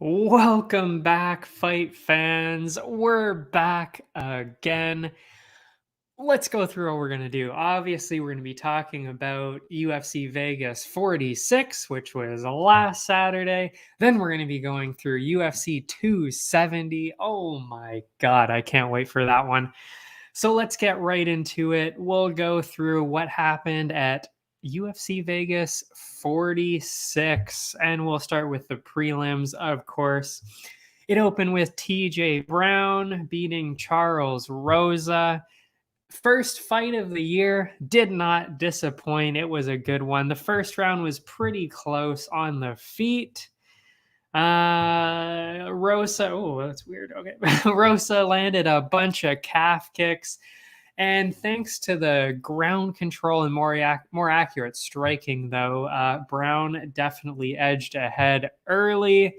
Welcome back, fight fans. We're back again. Let's go through what we're going to do. Obviously, we're going to be talking about UFC Vegas 46, which was last Saturday. Then we're going to be going through UFC 270. Oh my God, I can't wait for that one. So let's get right into it. We'll go through what happened at UFC Vegas 46, and we'll start with the prelims, of course. It opened with TJ Brown beating Charles Rosa. First fight of the year, did not disappoint. It was a good one. The first round was pretty close on the feet. Rosa, oh, that's weird. Okay. Rosa landed a bunch of calf kicks. And thanks to the ground control and more accurate striking, though, Brown definitely edged ahead early.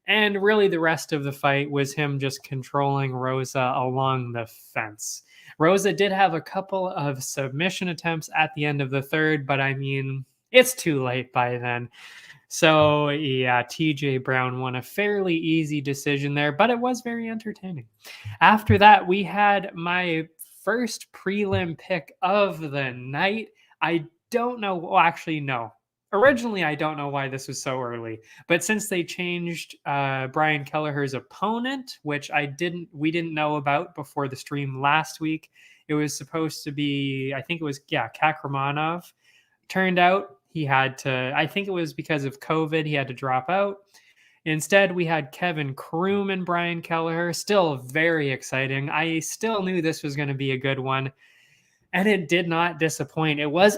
And really, the rest of the fight was him just controlling Rosa along the fence. Rosa did have a couple of submission attempts at the end of the third, but I mean, it's too late by then. So, yeah, TJ Brown won a fairly easy decision there, but it was very entertaining. After that, we had my first prelim pick of the night. I don't know. Well, actually, no. Originally, I don't know why this was so early, but since they changed Brian Kelleher's opponent, which we didn't know about before the stream last week, it was supposed to be, I think it was, Kakramanov. Turned out he had to, I think it was because of COVID, he had to drop out. Instead, we had Kevin Kroom and Brian Kelleher. Still very exciting. I still knew this was going to be a good one, and it did not disappoint. It was,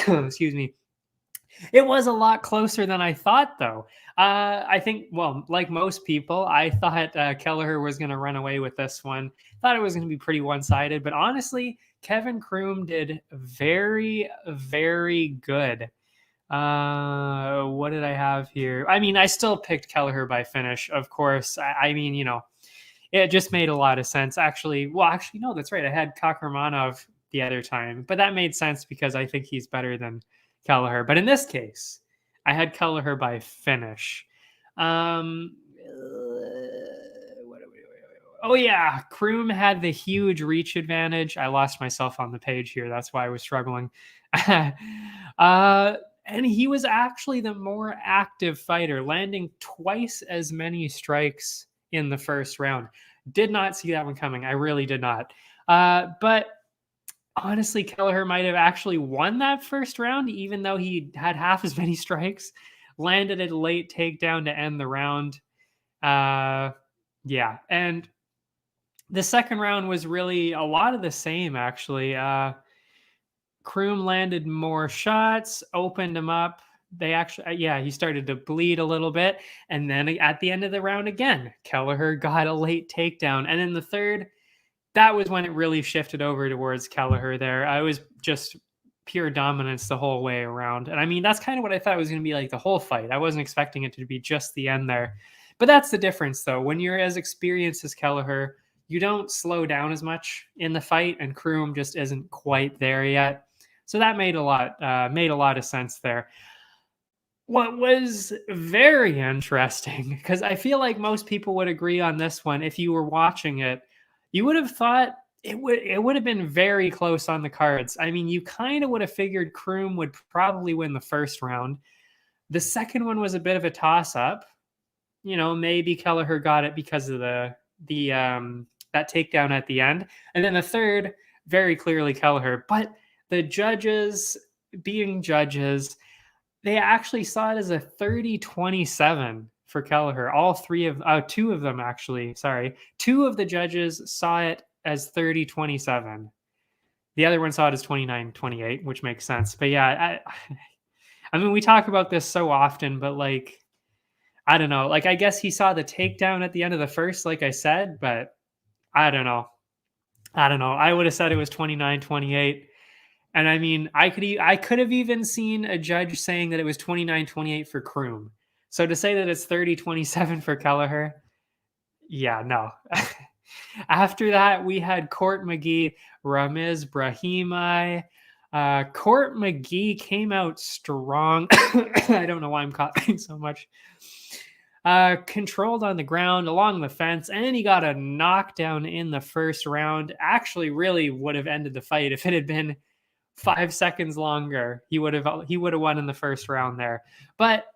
excuse me, it was a lot closer than I thought, though. I think, well, like most people, I thought Kelleher was going to run away with this one. Thought it was going to be pretty one-sided, but honestly, Kevin Kroom did very, very good. What did I have here? I mean, I still picked Kelleher by finish, of course. I mean, it just made a lot of sense. Actually, no, that's right. I had Kakramanov the other time, but that made sense because I think he's better than Kelleher. But in this case, I had Kelleher by finish. Oh yeah, Kroom had the huge reach advantage. I lost myself on the page here. That's why I was struggling. And he was actually the more active fighter, landing twice as many strikes in the first round. Did not see that one coming. I really did not. But honestly, Kelleher might have actually won that first round, even though he had half as many strikes. Landed a late takedown to end the round. Yeah, and the second round was really a lot of the same, actually. Kroom landed more shots, opened him up. They actually, he started to bleed a little bit. And then at the end of the round again, Kelleher got a late takedown. And in the third, that was when it really shifted over towards Kelleher there. I was just pure dominance the whole way around. And I mean, that's kind of what I thought was going to be like the whole fight. I wasn't expecting it to be just the end there. But that's the difference, though. When you're as experienced as Kelleher, you don't slow down as much in the fight, and Kroom just isn't quite there yet. So that made a lot of sense there. What was very interesting, because I feel like most people would agree on this one, if you were watching it, you would have thought it would have been very close on the cards. I mean, you kind of would have figured Kroom would probably win the first round. The second one was a bit of a toss-up. Maybe Kelleher got it because of that takedown at the end. And then the third, very clearly Kelleher. But the judges, being judges, they actually saw it as a 30-27 for Kelleher. Two of them actually, sorry. Two of the judges saw it as 30-27. The other one saw it as 29-28, which makes sense. But yeah, I mean, we talk about this so often, but like, I don't know. Like, I guess he saw the takedown at the end of the first, like I said, but I don't know. I would have said it was 29-28. And I mean, I could have even seen a judge saying that it was 29-28 for Kroom. So to say that it's 30-27 for Kelleher, yeah, no. After that, we had Court McGee, Ramiz Brahimaj. Court McGee came out strong. I don't know why I'm coughing so much. controlled on the ground along the fence, and he got a knockdown in the first round. Actually, really would have ended the fight if it had been 5 seconds longer. He would have won in the first round there. But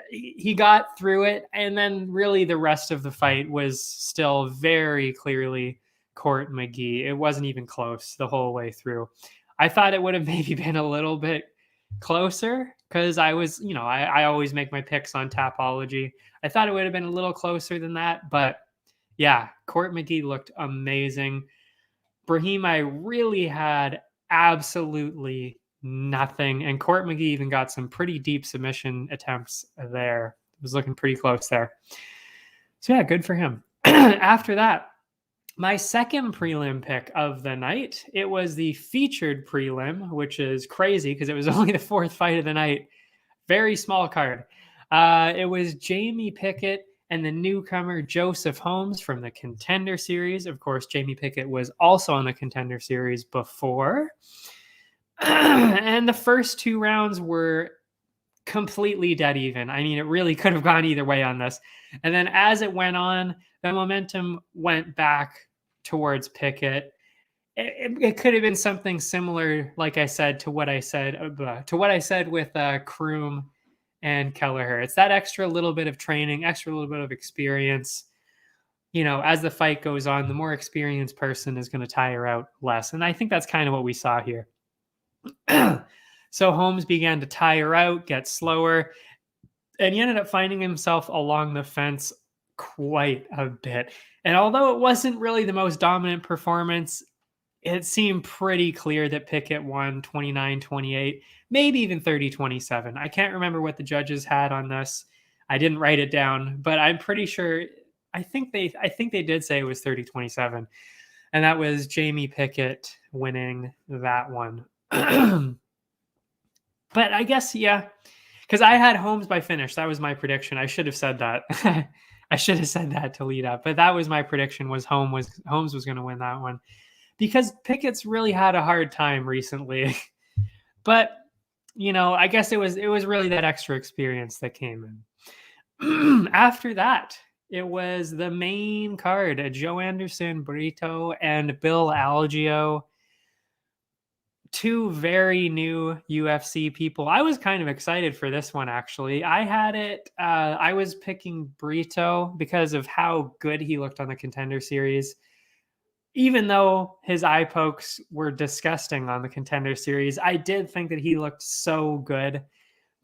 he got through it, and then really the rest of the fight was still very clearly Court McGee. It wasn't even close the whole way through. I thought it would have maybe been a little bit closer because I was, I always make my picks on Tapology. I thought it would have been a little closer than that, but yeah, Court McGee looked amazing. Brahimaj really had absolutely nothing, and Court McGee even got some pretty deep submission attempts there. It was looking pretty close there. So yeah, good for him. After that, my second prelim pick of the night, it was the featured prelim, which is crazy because it was only the fourth fight of the night. Very small card. It was Jamie Pickett and the newcomer Joseph Holmes from the Contender Series. Of course, Jamie Pickett was also on the Contender Series before. And the first 2 rounds were completely dead even. I mean, it really could have gone either way on this. And then as it went on, the momentum went back towards Pickett. It could have been something similar, like I said, to what I said with Kroom and Kelleher. It's that extra little bit of training, extra little bit of experience. As the fight goes on, the more experienced person is going to tire out less. And I think that's kind of what we saw here. So Holmes began to tire out, get slower, and he ended up finding himself along the fence quite a bit. And although it wasn't really the most dominant performance, it seemed pretty clear that Pickett won 29-28, maybe even 30-27. I can't remember what the judges had on this. I didn't write it down, but I'm pretty sure. I think they did say it was 30-27, and that was Jamie Pickett winning that one. But I guess, yeah, because I had Holmes by finish. That was my prediction. I should have said that. I should have said that to lead up, but that was my prediction. Holmes was going to win that one because Pickett's really had a hard time recently. But I guess it was really that extra experience that came in. After that, it was the main card: Joe Anderson, Brito, and Bill Algeo. 2 very new UFC people. I was kind of excited for this one, actually. I was picking Brito because of how good he looked on the Contender Series. Even though his eye pokes were disgusting on the Contender Series, I did think that he looked so good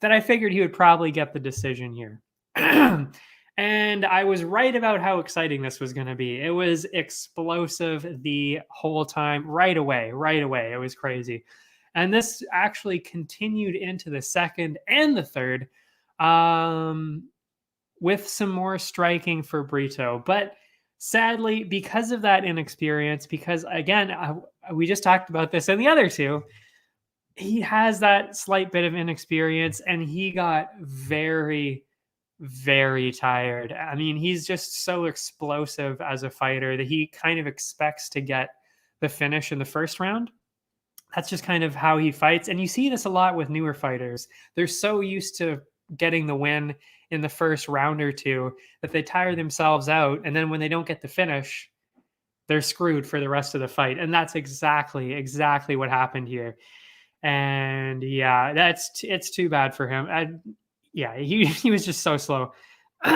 that I figured he would probably get the decision here. And I was right about how exciting this was going to be. It was explosive the whole time, right away. It was crazy. And this actually continued into the second and the third with some more striking for Brito. But sadly, because of that inexperience, because again, we just talked about this in the other 2, he has that slight bit of inexperience, and he got very, very tired. I mean, he's just so explosive as a fighter that he kind of expects to get the finish in the first round. That's just kind of how he fights. And you see this a lot with newer fighters. They're so used to getting the win in the first round or 2 that they tire themselves out. And then when they don't get the finish, they're screwed for the rest of the fight. And that's exactly what happened here. And yeah, it's too bad for him. He was just so slow. What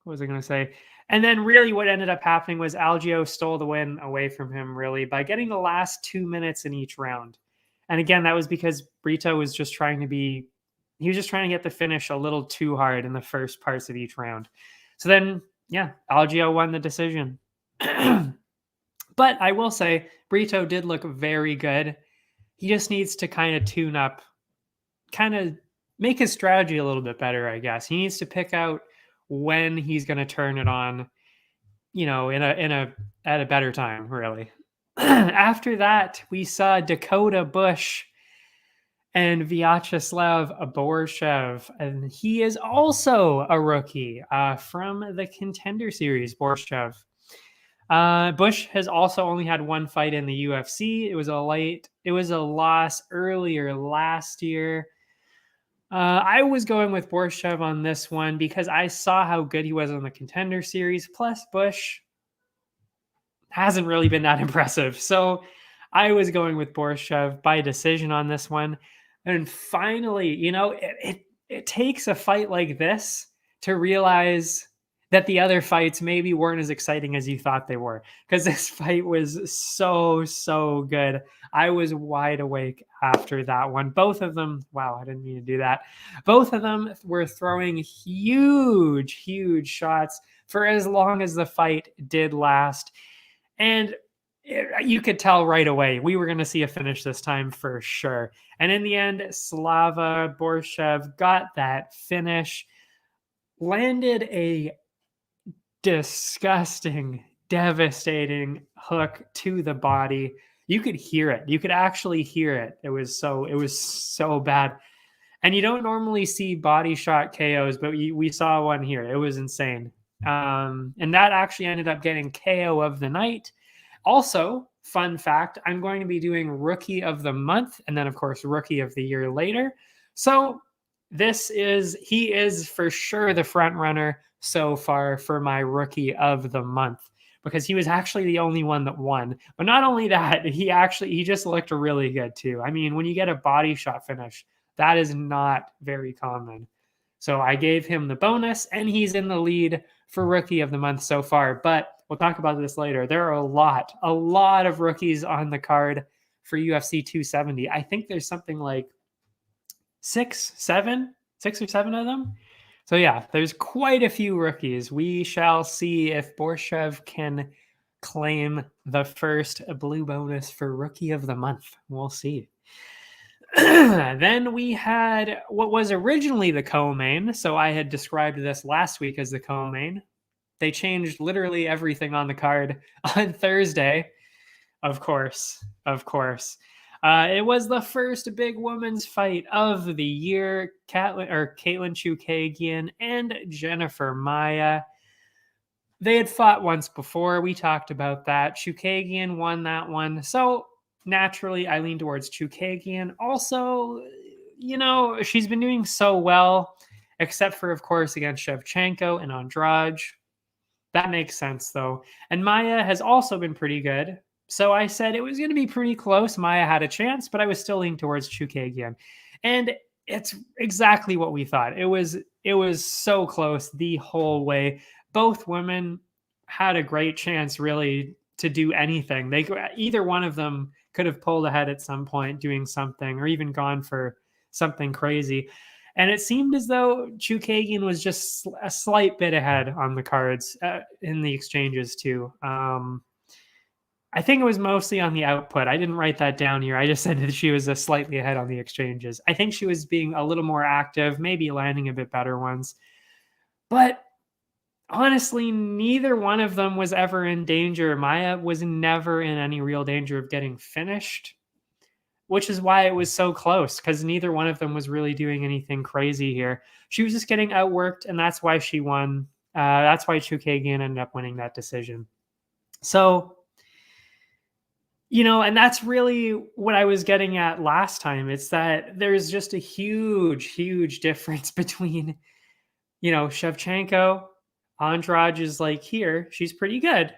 was I going to say? And then really what ended up happening was Algeo stole the win away from him, really, by getting the last 2 minutes in each round. And again, that was because Brito was just trying to get the finish a little too hard in the first parts of each round. So then, yeah, Algeo won the decision. But I will say, Brito did look very good. He just needs to kind of tune up, kind of make his strategy a little bit better, I guess. He needs to pick out when he's going to turn it on, at a better time, really. After that, we saw Dakota Bush and Vyacheslav Borshev, and he is also a rookie from the Contender Series, Borshev. Bush has also only had 1 fight in the UFC. It was a loss earlier last year. I was going with Borshev on this one because I saw how good he was on the Contender Series. Plus, Bush hasn't really been that impressive. So I was going with Borshev by decision on this one. And finally, it takes a fight like this to realize that the other fights maybe weren't as exciting as you thought they were, because this fight was so good. I was wide awake after that one. Both of them, wow, I didn't mean to do that. Both of them were throwing huge shots for as long as the fight did last. And you could tell right away we were going to see a finish this time for sure. And in the end, Slava Borshev got that finish, landed a disgusting, devastating hook to the body. You could hear it. You could actually hear it. It was so bad. And you don't normally see body shot KOs, but we saw one here. It was insane. And that actually ended up getting KO of the night. Also, fun fact, I'm going to be doing Rookie of the Month and then, of course, Rookie of the Year later. So he is for sure the front runner so far for my Rookie of the Month, because he was actually the only one that won. But not only that, he just looked really good too. I mean, when you get a body shot finish, that is not very common. So I gave him the bonus, and he's in the lead for Rookie of the Month so far. But we'll talk about this later. There are a lot of rookies on the card for UFC 270. I think there's something like 6 or 7 of them. So yeah, there's quite a few rookies. We shall see if Borshev can claim the first blue bonus for Rookie of the Month. We'll see. Then we had what was originally the co-main. So I had described this last week as the co-main. They changed literally everything on the card on Thursday. Of course. It was the first big women's fight of the year. Caitlin Chookagian and Jennifer Maia. They had fought once before. We talked about that. Chookagian won that one. So naturally, I lean towards Chookagian. Also, she's been doing so well, except for, of course, against Shevchenko and Andrade. That makes sense, though. And Maia has also been pretty good. So I said it was going to be pretty close. Maia had a chance, but I was still leaning towards Chookagian. And it's exactly what we thought. It was so close the whole way. Both women had a great chance, really, to do anything. Either one of them could have pulled ahead at some point doing something, or even gone for something crazy. And it seemed as though Chookagian was just a slight bit ahead on the cards in the exchanges too. I think it was mostly on the output. I didn't write that down here. I just said that she was slightly ahead on the exchanges. I think she was being a little more active, maybe landing a bit better ones. But honestly, neither one of them was ever in danger. Maia was never in any real danger of getting finished, which is why it was so close, because neither one of them was really doing anything crazy here. She was just getting outworked, and that's why she won. That's why Chookagian ended up winning that decision. So, and that's really what I was getting at last time. It's that there's just a huge difference between, Shevchenko. Andrade is like here. She's pretty good.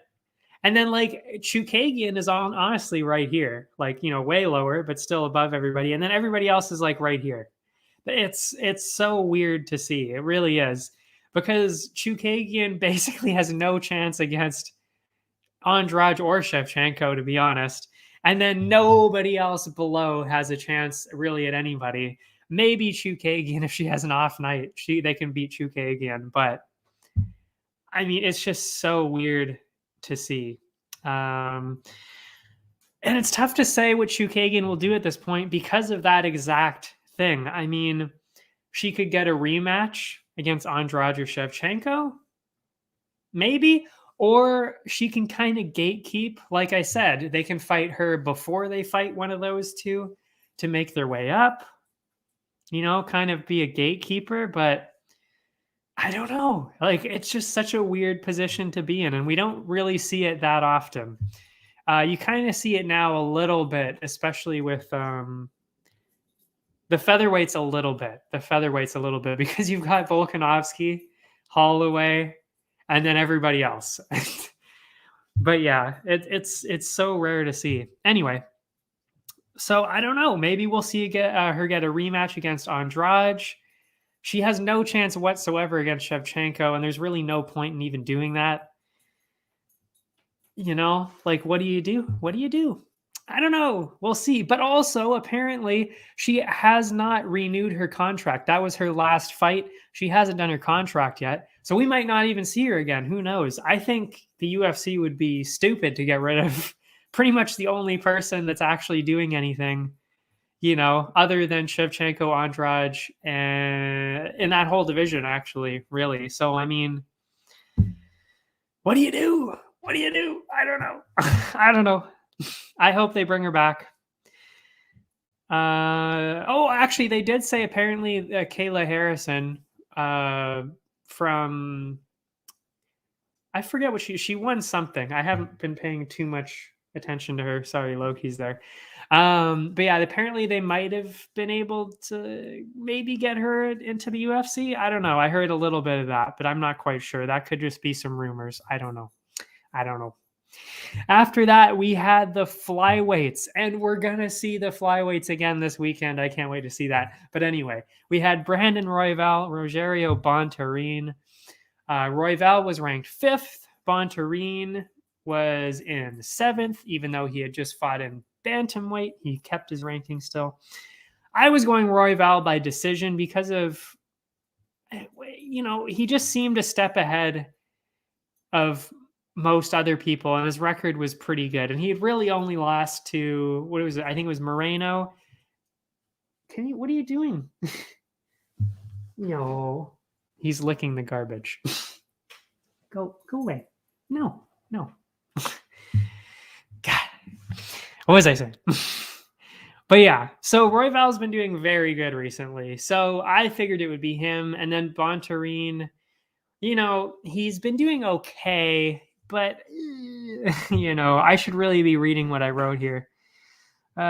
And then like Chookagian is honestly right here, like, way lower, but still above everybody. And then everybody else is like right here. It's so weird to see. It really is, because Chookagian basically has no chance against Andrade or Shevchenko, to be honest. And then nobody else below has a chance really at anybody. Maybe Chookagian, if she has an off night, they can beat Chookagian. But I mean, it's just so weird to see. And it's tough to say what Chookagian will do at this point because of that exact thing. I mean, she could get a rematch against Andrade or Shevchenko, maybe, or she can kind of gatekeep. Like I said, they can fight her before they fight one of those two to make their way up, kind of be a gatekeeper. But I don't know. Like, it's just such a weird position to be in, and we don't really see it that often. You kind of see it now a little bit, especially with The featherweight's a little bit. Because you've got Volkanovski, Holloway, and then everybody else. But yeah, it's so rare to see. Anyway, so I don't know. Maybe we'll see her get a rematch against Andrade. She has no chance whatsoever against Shevchenko, and there's really no point in even doing that. You know, like, what do you do? What do you do? I don't know. We'll see. But also, apparently, she has not renewed her contract. That was her last fight. She hasn't done her contract yet. So we might not even see her again. Who knows? I think the UFC would be stupid to get rid of pretty much the only person that's actually doing anything, you know, other than Shevchenko, Andrade, and in that whole division, actually, really. So, I mean, what do you do? What do you do? I don't know. I don't know. I hope they bring her back. Actually, they did say apparently Kayla Harrison from, I forget what she won something. I haven't been paying too much attention to her. Sorry, Loki's there. But yeah, apparently they might have been able to maybe get her into the UFC. I don't know. I heard a little bit of that, but I'm not quite sure. That could just be some rumors. I don't know. After that, we had the flyweights, and we're going to see the flyweights again this weekend. I can't wait to see that. But anyway, we had Brandon Royval, Rogerio Bontorin. Royval was ranked 5th. Bontorin was in 7th, even though he had just fought in bantamweight. He kept his ranking still. I was going Royval by decision because of, you know, he just seemed a step ahead of most other people, and his record was pretty good. And he had really only lost to, what was it? I think it was Moreno. What are you doing? No, he's licking the garbage. Go away. No. God, what was I saying? But yeah, so Royval's been doing very good recently. So I figured it would be him. And then Bontorin, you know, he's been doing okay, but, you know, I should really be reading what I wrote here. Okay.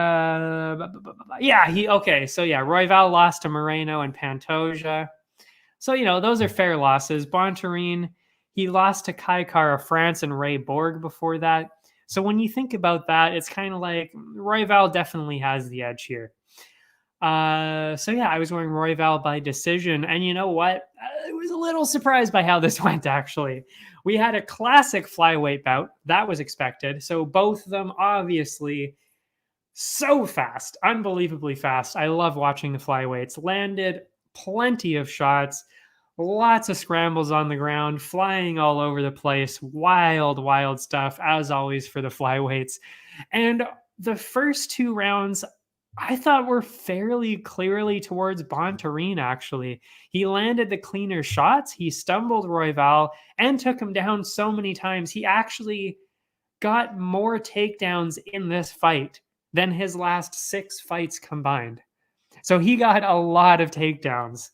So yeah, Royval lost to Moreno and Pantoja. So, you know, those are fair losses. Bontorin, he lost to Kai Kara France and Ray Borg before that. So when you think about that, it's kind of like Royval definitely has the edge here. So yeah, I was going Royval by decision. And you know what? I was a little surprised by how this went, actually. We had a classic flyweight bout. That was expected. So both of them, obviously, so fast. Unbelievably fast. I love watching the flyweights. Landed plenty of shots. Lots of scrambles on the ground. Flying all over the place. Wild stuff, as always, for the flyweights. And the first 2 rounds, I thought were fairly clearly towards Bontorin, actually. He landed the cleaner shots. He stumbled Royval and took him down so many times. He actually got more takedowns in this fight than his last 6 fights combined. So he got a lot of takedowns.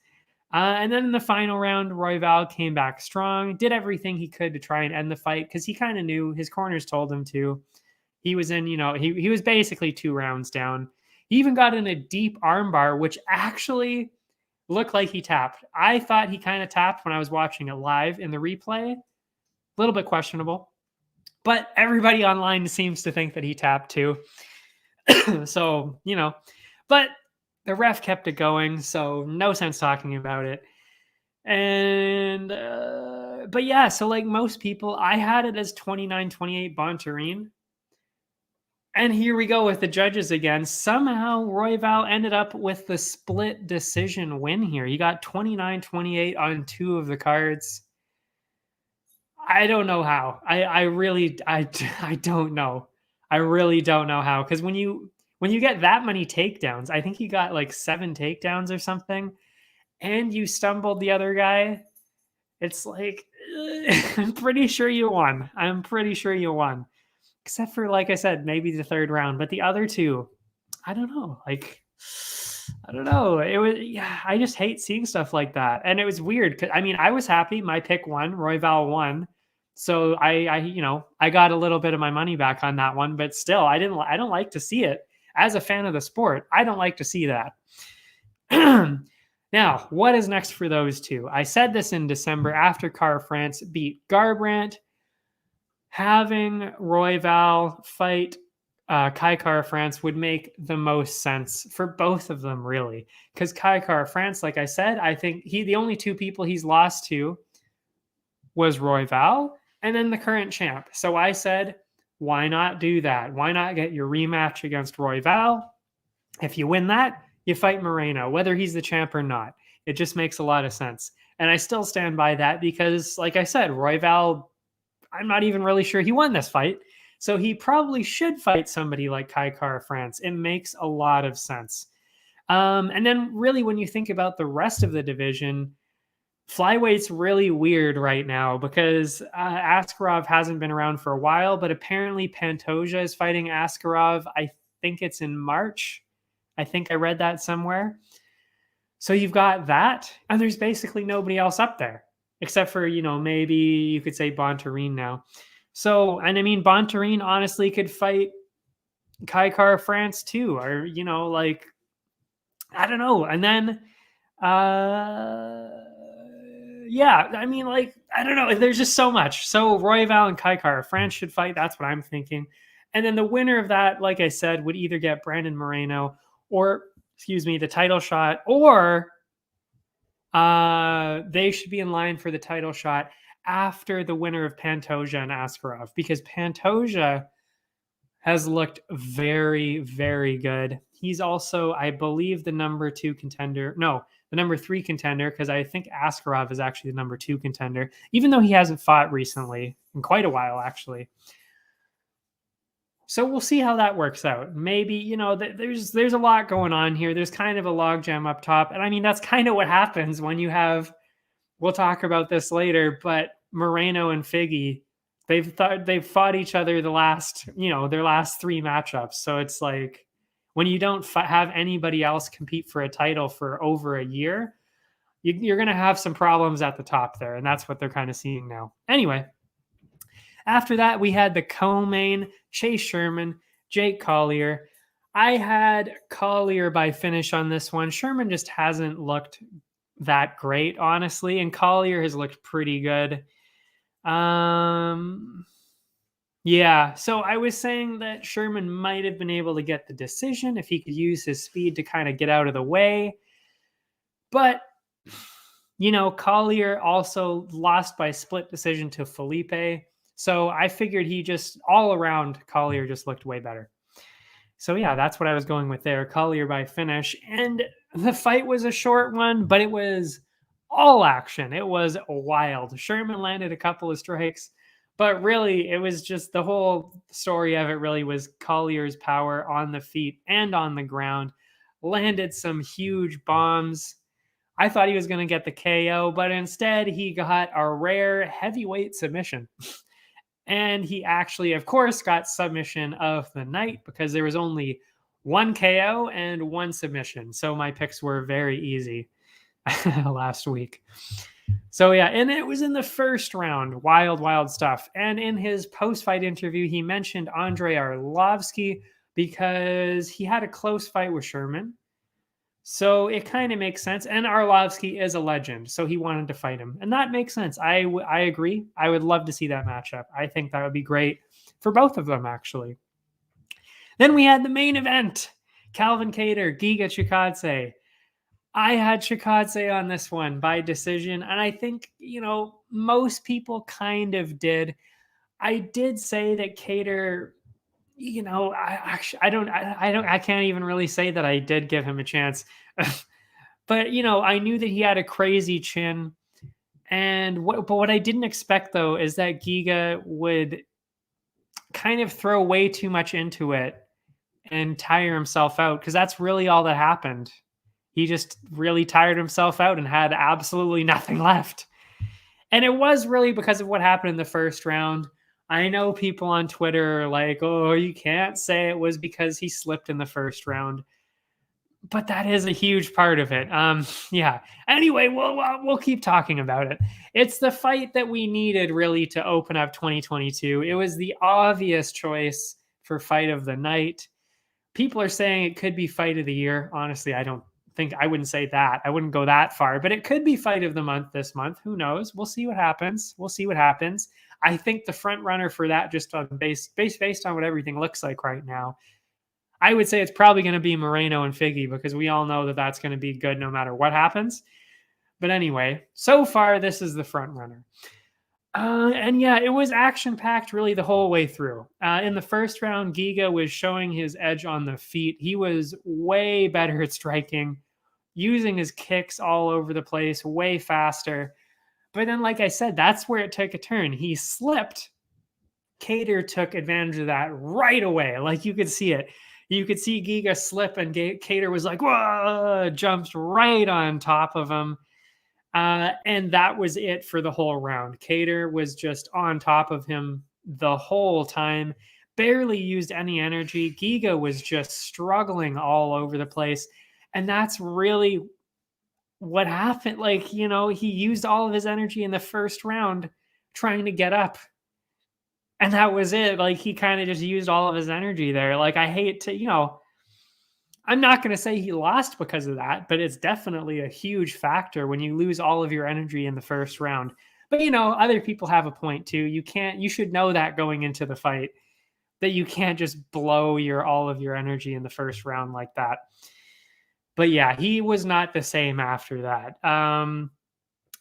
And then in the final round, Royval came back strong, did everything he could to try and end the fight because he kind of knew, his corners told him to. He was in, you know, he was basically 2 rounds down. He even got in a deep armbar, which actually looked like he tapped. I thought he kind of tapped when I was watching it live in the replay. A little bit questionable. But everybody online seems to think that he tapped too. So, you know, but the ref kept it going, so no sense talking about it. And, but yeah, so like most people, I had it as 29-28 Bontorin. And here we go with the judges again. Somehow Royval ended up with the split decision win here. He got 29-28 on 2 of the cards. I don't know how. I don't know. I really don't know how. Because when you get that many takedowns, I think he got like 7 takedowns or something, and you stumbled the other guy, it's like, I'm pretty sure you won. Except for, like I said, maybe the 3rd round. But the other 2, I don't know. Like, I don't know. It was, yeah, I just hate seeing stuff like that. And it was weird. I mean, I was happy. My pick won. Royval won. So I got a little bit of my money back on that one. But still, I don't like to see it. As a fan of the sport, I don't like to see that. Now, what is next for those two? I said this in December after Kara-France beat Garbrandt. Having Royval fight Kai Kara-France would make the most sense for both of them, really. Because Kai Kara-France, like I said, I think the only two people he's lost to was Royval and then the current champ. So I said, why not do that? Why not get your rematch against Royval? If you win that, you fight Moreno, whether he's the champ or not. It just makes a lot of sense. And I still stand by that because, like I said, Royval, I'm not even really sure he won this fight. So he probably should fight somebody like Kai Kara-France. It makes a lot of sense. And then really when you think about the rest of the division, Flyweight's really weird right now because Askarov hasn't been around for a while, but apparently Pantoja is fighting Askarov. I think it's in March. I think I read that somewhere. So you've got that, and there's basically nobody else up there except for, maybe you could say Bontarine now. So, and I mean, Bontarine honestly could fight Kai Kara-France too, or, I don't know. And then, yeah, I mean, I don't know. There's just so much. So Royval and Kai Kara-France should fight. That's what I'm thinking. And then the winner of that, like I said, would either get Brandon Moreno or, the title shot, or they should be in line for the title shot after the winner of Pantoja and Askarov, because Pantoja has looked very, very good. He's also, I believe, the number 2 contender. No, the number 3 contender, because I think Askarov is actually the number 2 contender, even though he hasn't fought recently, in quite a while, actually. So we'll see how that works out. Maybe, there's a lot going on here. There's kind of a logjam up top. And I mean, that's kind of what happens when you have, we'll talk about this later, but Moreno and Figgy, they've fought each other the last, their last 3 matchups. So it's like when you don't have anybody else compete for a title for over a year, you're going to have some problems at the top there. And that's what they're kind of seeing now. Anyway, after that, we had the co-main, Chase Sherman, Jake Collier. I had Collier by finish on this one. Sherman just hasn't looked that great, honestly, and Collier has looked pretty good. Yeah, so I was saying that Sherman might have been able to get the decision if he could use his speed to kind of get out of the way. But, Collier also lost by split decision to Felipe. So I figured all around, Collier just looked way better. So yeah, that's what I was going with there. Collier by finish. And the fight was a short one, but it was all action. It was wild. Sherman landed a couple of strikes, but really it was just the whole story of it really was Collier's power on the feet and on the ground. Landed some huge bombs. I thought he was going to get the KO, but instead he got a rare heavyweight submission. And he actually, of course, got submission of the night because there was only 1 KO and 1 submission. So my picks were very easy last week. So yeah, and it was in the first round. Wild, wild stuff. And in his post-fight interview, he mentioned Andrei Arlovsky because he had a close fight with Sherman. So it kind of makes sense. And Arlovsky is a legend, so he wanted to fight him. And that makes sense. I agree. I would love to see that matchup. I think that would be great for both of them, actually. Then we had the main event. Calvin Kattar, Giga Chikadze. I had Chikadze on this one by decision. And I think, most people kind of did. I did say that Kattar... I can't even really say that I did give him a chance, but I knew that he had a crazy chin, but what I didn't expect though is that Giga would kind of throw way too much into it and tire himself out, because that's really all that happened. He just really tired himself out and had absolutely nothing left, and it was really because of what happened in the first round. I know people on Twitter are like, oh, you can't say it was because he slipped in the first round. But that is a huge part of it. Yeah. Anyway, we'll keep talking about it. It's the fight that we needed really to open up 2022. It was the obvious choice for fight of the night. People are saying it could be fight of the year. Honestly, I don't wouldn't say that. I wouldn't go that far, but it could be fight of the month this month. Who knows? We'll see what happens. I think the front runner for that, just on based on what everything looks like right now, I would say it's probably going to be Moreno and Figgy, because we all know that that's going to be good no matter what happens. But anyway, so far, this is the front runner. And yeah, it was action-packed really the whole way through. In the first round, Giga was showing his edge on the feet. He was way better at striking, using his kicks all over the place, way faster. But then, like I said, that's where it took a turn. He slipped. Kattar took advantage of that right away. Like, you could see it. You could see Giga slip, and Kattar was like, whoa, jumps right on top of him. And that was it for the whole round. Kattar was just on top of him the whole time, barely used any energy. Giga was just struggling all over the place. And that's really what happened. Like, you know, he used all of his energy in the first round trying to get up. And that was it. Like, he kind of just used all of his energy there. Like, I hate to, you know, I'm not going to say he lost because of that, but it's definitely a huge factor when you lose all of your energy in the first round. But, you know, other people have a point too. You should know that going into the fight, that you can't just blow all of your energy in the first round like that. But yeah, he was not the same after that.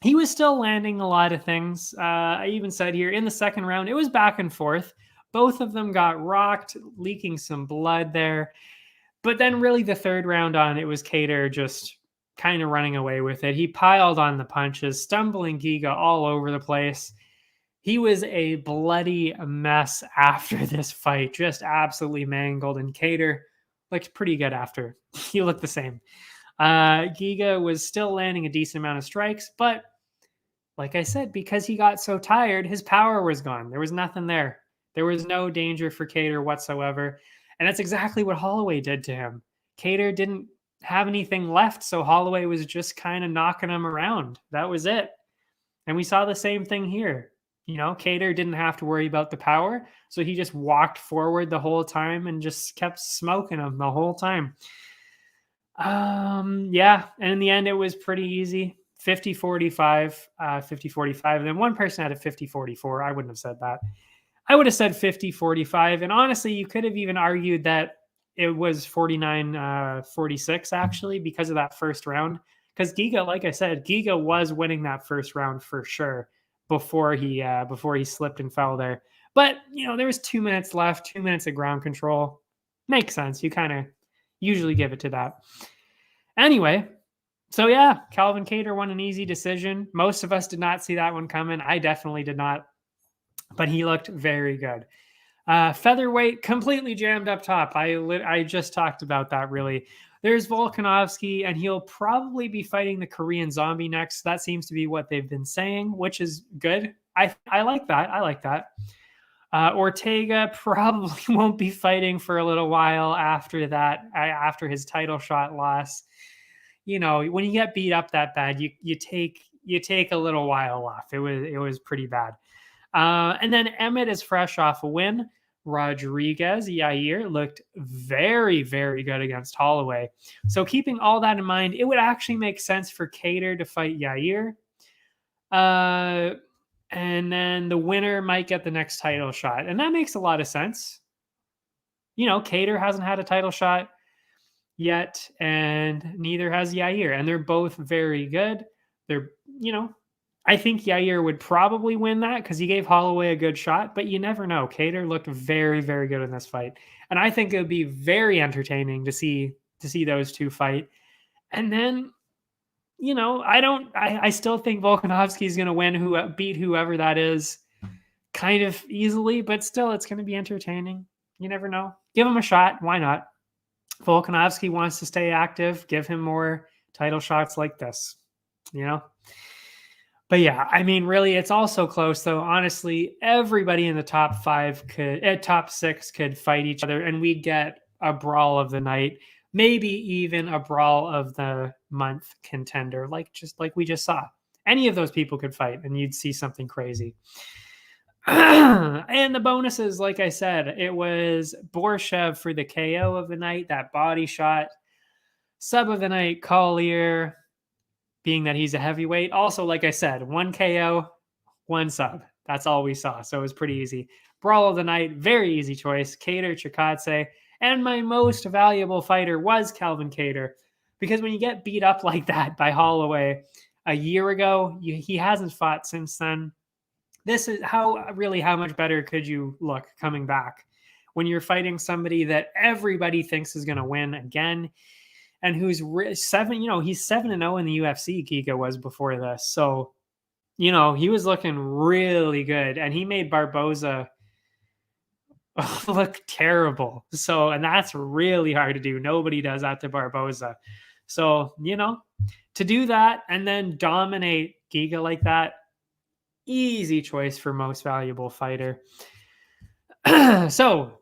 He was still landing a lot of things. I even said here in the second round, it was back and forth. Both of them got rocked, leaking some blood there. But then really the third round on, it was Kattar just kind of running away with it. He piled on the punches, stumbling Giga all over the place. He was a bloody mess after this fight, just absolutely mangled. And Kattar looked pretty good after. He looked the same. Giga was still landing a decent amount of strikes, but like I said, because he got so tired, his power was gone. There was nothing there. There was no danger for Kattar whatsoever. And that's exactly what Holloway did to him. Kattar didn't have anything left, so Holloway was just kind of knocking him around. That was it. And we saw the same thing here. You know, Kattar didn't have to worry about the power, so he just walked forward the whole time and just kept smoking him the whole time. Yeah, and in the end, it was pretty easy. 50-45, 50-45. And then one person had a 50-44. I wouldn't have said that. I would have said 50-45. And honestly, you could have even argued that it was 49-46, actually, because of that first round. Because Giga, like I said, Giga was winning that first round for sure before he slipped and fell there. But, you know, there was 2 minutes left, 2 minutes of ground control. Makes sense. You kind of usually give it to that. Anyway, so yeah, Calvin Kattar won an easy decision. Most of us did not see that one coming. I definitely did not. But he looked very good. Featherweight, completely jammed up top. I just talked about that, really. There's Volkanovski, and he'll probably be fighting the Korean Zombie next. That seems to be what they've been saying, which is good. I like that. I like that. Ortega probably won't be fighting for a little while after that, after his title shot loss. You know, when you get beat up that bad, you take a little while off. It was pretty bad. And then Emmett is fresh off a win. Rodriguez, Yair, looked very, very good against Holloway. So keeping all that in mind, it would actually make sense for Kattar to fight Yair. And then the winner might get the next title shot. And that makes a lot of sense. You know, Kattar hasn't had a title shot yet, and neither has Yair. And they're both very good. They're, you know, I think Yair would probably win that because he gave Holloway a good shot, but you never know. Kattar looked very, very good in this fight. And I think it would be very entertaining to see those two fight. And then, you know, I still think Volkanovski is going to win, beat whoever that is kind of easily, but still it's going to be entertaining. You never know. Give him a shot. Why not? Volkanovski wants to stay active. Give him more title shots like this, you know? But yeah, I mean, really, it's also close, though. Honestly, everybody in the top six could fight each other, and we'd get a brawl of the night, maybe even a brawl of the month contender, like we just saw. Any of those people could fight, and you'd see something crazy. And the bonuses, like I said, it was Borshev for the KO of the night, that body shot. Sub of the night, Collier, being that he's a heavyweight. Also, like I said, 1 KO, 1 sub. That's all we saw. So it was pretty easy. Brawl of the night, very easy choice. Cater, Chikadze. And my most valuable fighter was Calvin Cater. Because when you get beat up like that by Holloway a year ago, he hasn't fought since then. This is how much better could you look coming back when you're fighting somebody that everybody thinks is going to win again, and who's he's 7-0 in the UFC. Giga was before this, so he was looking really good, and he made Barboza look terrible. So, and that's really hard to do. Nobody does that to Barboza. So, to do that and then dominate Giga like that, easy choice for most valuable fighter. So,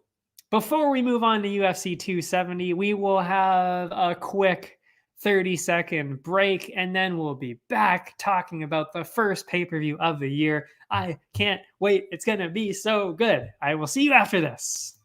before we move on to UFC 270, we will have a quick 30-second break, and then we'll be back talking about the first pay-per-view of the year. I can't wait. It's going to be so good. I will see you after this.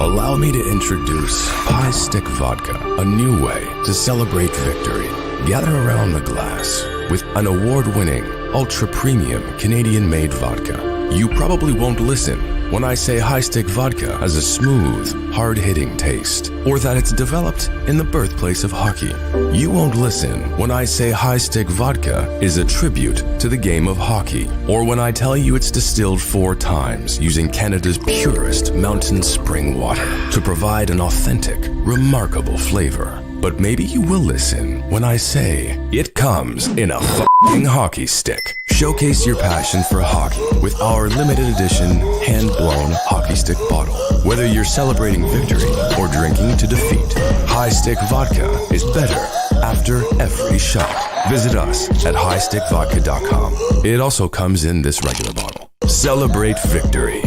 Allow me to introduce High Stick Vodka, a new way to celebrate victory. Gather around the glass with an award-winning, ultra-premium Canadian-made vodka. You probably won't listen when I say High Stick Vodka has a smooth, hard-hitting taste, or that it's developed in the birthplace of hockey. You won't listen when I say High Stick Vodka is a tribute to the game of hockey, or when I tell you it's distilled 4 times using Canada's purest mountain spring water to provide an authentic, remarkable flavor. But maybe you will listen when I say it comes in a f***ing hockey stick. Showcase your passion for hockey with our limited edition hand-blown hockey stick bottle. Whether you're celebrating victory or drinking to defeat, High Stick Vodka is better after every shot. Visit us at highstickvodka.com. It also comes in this regular bottle. Celebrate victory.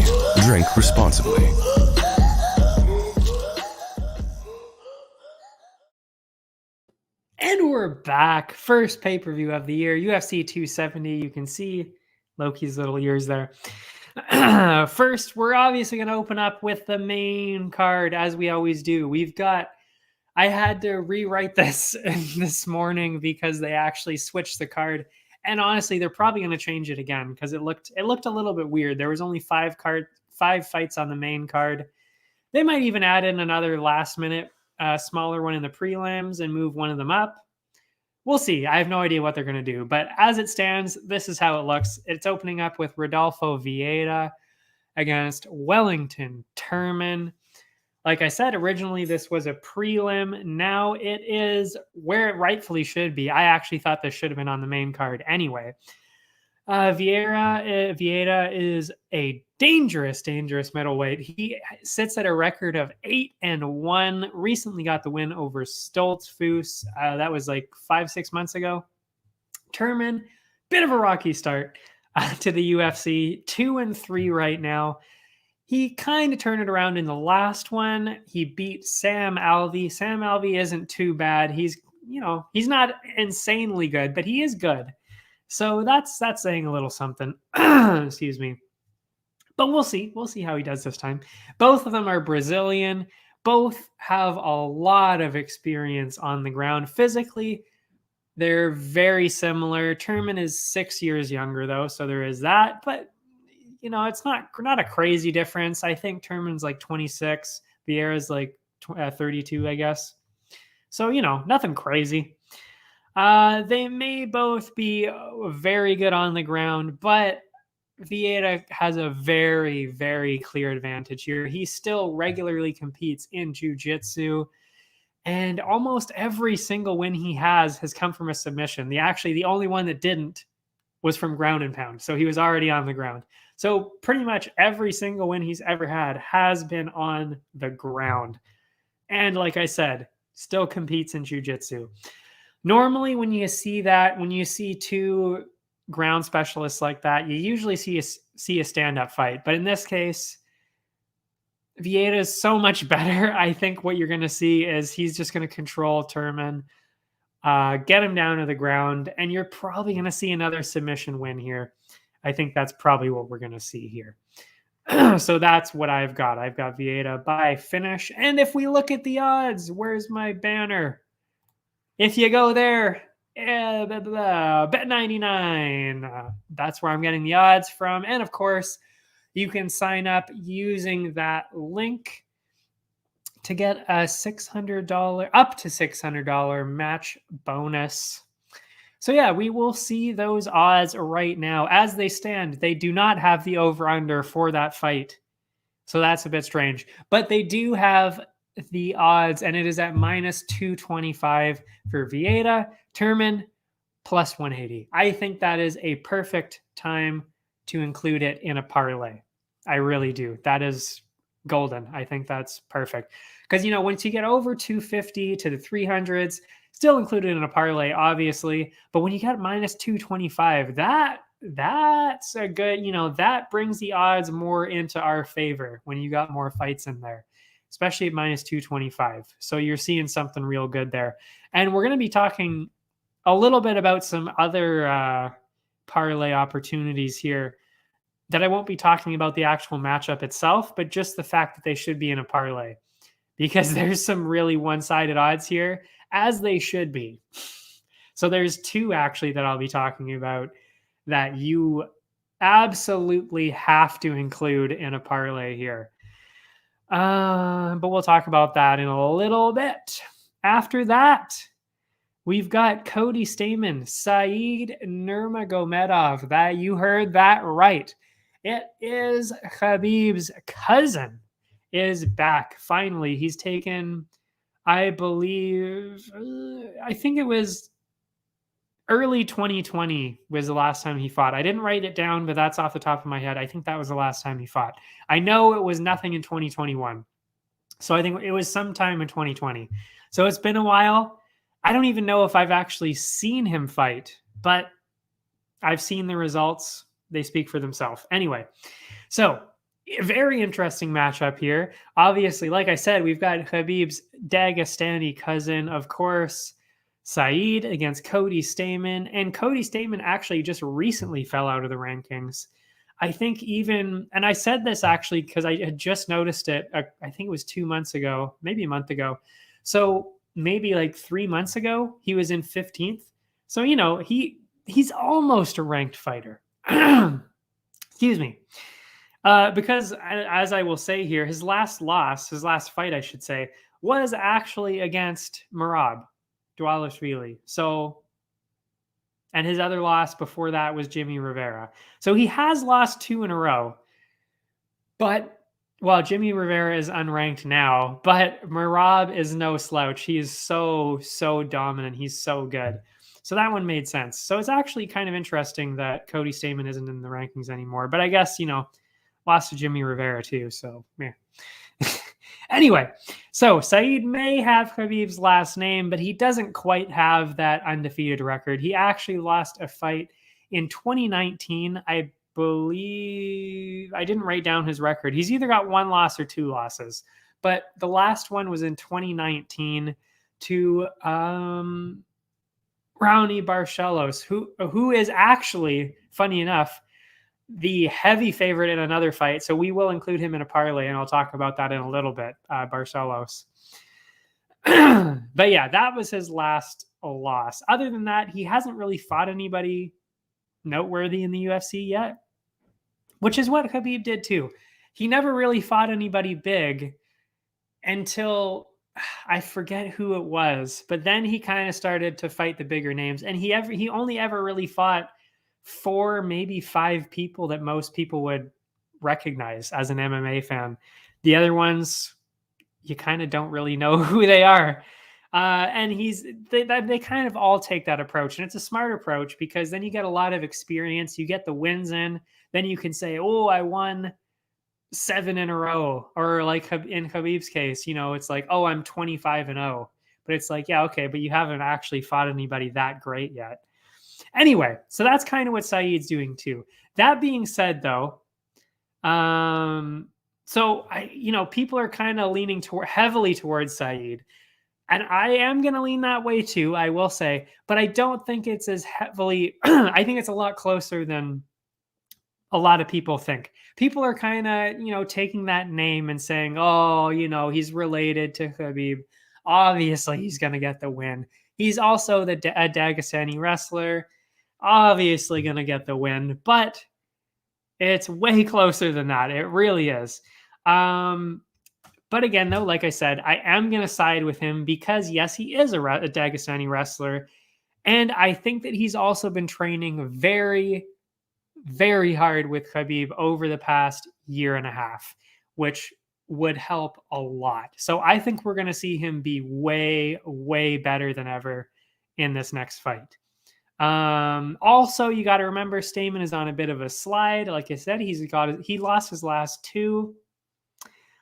Drink responsibly. And we're back. First pay-per-view of the year, UFC 270. You can see Loki's little ears there. First, we're obviously going to open up with the main card, as we always do. I had to rewrite this this morning because they actually switched the card. And honestly, they're probably going to change it again because it looked a little bit weird. There was only 5 fights on the main card. They might even add in another last-minute smaller one in the prelims and move one of them up. We'll see. I have no idea what they're going to do. But as it stands, this is how it looks. It's opening up with Rodolfo Vieira against Wellington Turman. Like I said, originally this was a prelim. Now it is where it rightfully should be. I actually thought this should have been on the main card anyway. Vieira is a dangerous middleweight. He sits at a record of 8-1. Recently got the win over Stoltzfus. That was like 5-6 months ago. Turman, bit of a rocky start to the UFC. 2-3 right now. He kind of turned it around in the last one. He beat Sam Alvey. Sam Alvey isn't too bad. He's not insanely good, but he is good. So that's saying a little something. Excuse me. But we'll see. We'll see how he does this time. Both of them are Brazilian. Both have a lot of experience on the ground. Physically, they're very similar. Turman is 6 years younger, though, so there is that. But, it's not a crazy difference. I think Turman's like 26. Vieira's like 32, I guess. So, nothing crazy. They may both be very good on the ground, but Vieira has a very, very clear advantage here. He still regularly competes in jiu-jitsu, and almost every single win he has come from a submission. The only one that didn't was from ground and pound, so he was already on the ground. So pretty much every single win he's ever had has been on the ground. And like I said, still competes in jiu-jitsu. Normally, when you see 2 ground specialists like that, you usually see a stand-up fight. But in this case, Vieira is so much better. I think what you're going to see is he's just going to control Turman, get him down to the ground, and you're probably going to see another submission win here. I think that's probably what we're going to see here. So that's what I've got. I've got Vieira by finish. And if we look at the odds, where's my banner? If you go there, bet 99. That's where I'm getting the odds from. And of course, you can sign up using that link to get a $600, up to $600 match bonus. So yeah, we will see those odds right now. As they stand, they do not have the over-under for that fight. So that's a bit strange. But they do have the odds, and it is at minus 225 for Vieira, Turman, plus 180. I think that is a perfect time to include it in a parlay. I really do. That is golden. I think that's perfect. Because, you know, once you get over 250 to the 300s, still included in a parlay, obviously. But when you get minus 225, that's a good, you know, that brings the odds more into our favor when you got more fights in there, especially at minus 225. So you're seeing something real good there. And we're going to be talking a little bit about some other parlay opportunities here that I won't be talking about the actual matchup itself, but just the fact that they should be in a parlay, because there's some really one-sided odds here, as they should be. So there's two actually that I'll be talking about that you absolutely have to include in a parlay here. But we'll talk about that in a little bit. After that, we've got Cody Stamann, Said Nurmagomedov. That you heard that right. It is Khabib's cousin is back. Finally, he's taken, I believe, I think it was early 2020 was the last time he fought. I didn't write it down, but that's off the top of my head. I think that was the last time he fought. I know it was nothing in 2021. So I think it was sometime in 2020. So it's been a while. I don't even know if I've actually seen him fight, but I've seen the results. They speak for themselves. Anyway, so a very interesting matchup here. Obviously, like I said, we've got Khabib's Dagestani cousin, of course, Said against Cody Stamann. And Cody Stamann actually just recently fell out of the rankings. I think even, and I said this actually because I had just noticed it, I think it was 2 months ago, maybe a month ago. So maybe like 3 months ago, he was in 15th. So, you know, he's almost a ranked fighter. Excuse me. Because as I will say here, his last fight, I should say, was actually against Merab Dvalishvili. So, and his other loss before that was Jimmy Rivera. So he has lost 2 in a row. But, well, Jimmy Rivera is unranked now, but Merab is no slouch. He is so dominant. He's so good. So that one made sense. So it's actually kind of interesting that Cody Stamann isn't in the rankings anymore. But I guess, you know, lost to Jimmy Rivera too. So, yeah. Anyway, so Said may have Khabib's last name, but he doesn't quite have that undefeated record. He actually lost a fight in 2019. I believe, I didn't write down his record. He's either got 1 loss or 2 losses, but the last one was in 2019 to Raoni Barcelos, who is actually, funny enough, the heavy favorite in another fight. So we will include him in a parlay, and I'll talk about that in a little bit, Barcelos. But yeah, that was his last loss. Other than that, he hasn't really fought anybody noteworthy in the UFC yet, which is what Khabib did too. He never really fought anybody big until I forget who it was, but then he kind of started to fight the bigger names, and he only ever really fought 4, maybe 5 people that most people would recognize as an MMA fan. The other ones, you kind of don't really know who they are. And they kind of all take that approach. And it's a smart approach because then you get a lot of experience. You get the wins in. Then you can say, oh, I won 7 in a row. Or like in Khabib's case, you know, it's like, oh, I'm 25-0. But it's like, yeah, okay, but you haven't actually fought anybody that great yet. Anyway, so that's kind of what Said's doing too. That being said, though, so people are kind of leaning heavily towards Said, and I am going to lean that way too, I will say, but I don't think it's as heavily. I think it's a lot closer than a lot of people think. People are kind of, taking that name and saying, oh, he's related to Khabib. Obviously, he's going to get the win. He's also a Dagestani wrestler. Obviously going to get the win, but it's way closer than that. It really is. But again, though, like I said, I am going to side with him because, yes, he is a Dagestani wrestler. And I think that he's also been training very, very hard with Khabib over the past year and a half, which would help a lot. So I think we're going to see him be way, way better than ever in this next fight. Also, you got to remember Stamann is on a bit of a slide. Like I said, he lost his last 2.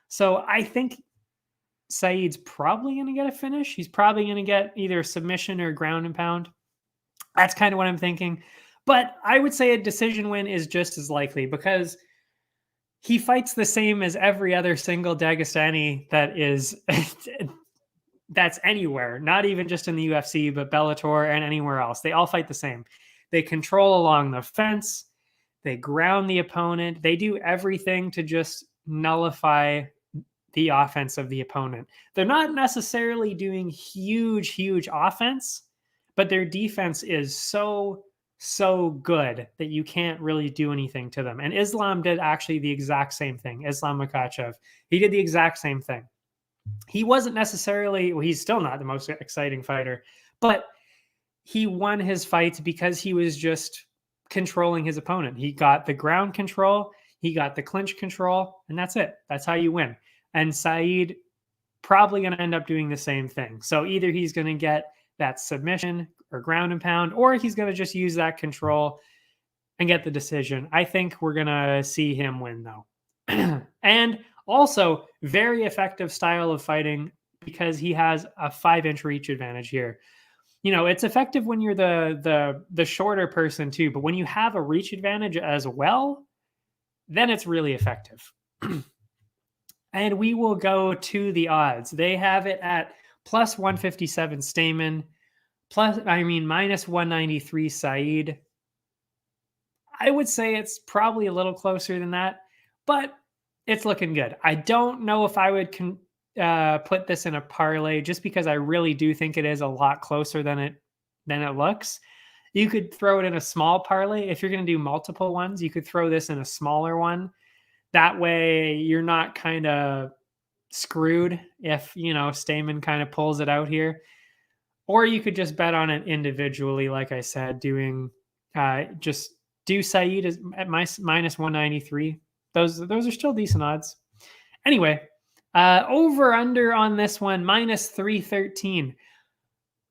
So I think Saeed's probably going to get a finish. He's probably going to get either a submission or ground and pound. That's kind of what I'm thinking. But I would say a decision win is just as likely because he fights the same as every other single Dagestani that is that's anywhere, not even just in the UFC, but Bellator and anywhere else. They all fight the same. They control along the fence. They ground the opponent. They do everything to just nullify the offense of the opponent. They're not necessarily doing huge offense, but their defense is so good that you can't really do anything to them. And Islam did actually the exact same thing. Islam Makhachev, he did the exact same thing. He wasn't necessarily, well, he's still not the most exciting fighter, but he won his fights because he was just controlling his opponent. He got the ground control, he got the clinch control, and that's it. That's how you win. And Saeed probably going to end up doing the same thing. So either he's going to get that submission or ground and pound, or he's going to just use that control and get the decision. I think we're going to see him win, though. And also, very effective style of fighting because he has a 5-inch reach advantage here. You know, it's effective when you're the shorter person too, but when you have a reach advantage as well, then it's really effective. And we will go to the odds. They have it at plus 157 Stamann, minus 193 Saeed. I would say it's probably a little closer than that, but it's looking good. I don't know if I would put this in a parlay just because I really do think it is a lot closer than it looks. You could throw it in a small parlay. If you're going to do multiple ones, you could throw this in a smaller one. That way you're not kind of screwed if, Stamann kind of pulls it out here. Or you could just bet on it individually, like I said, doing just do Saeed at minus 193. Those are still decent odds. Anyway, over under on this one, minus 313.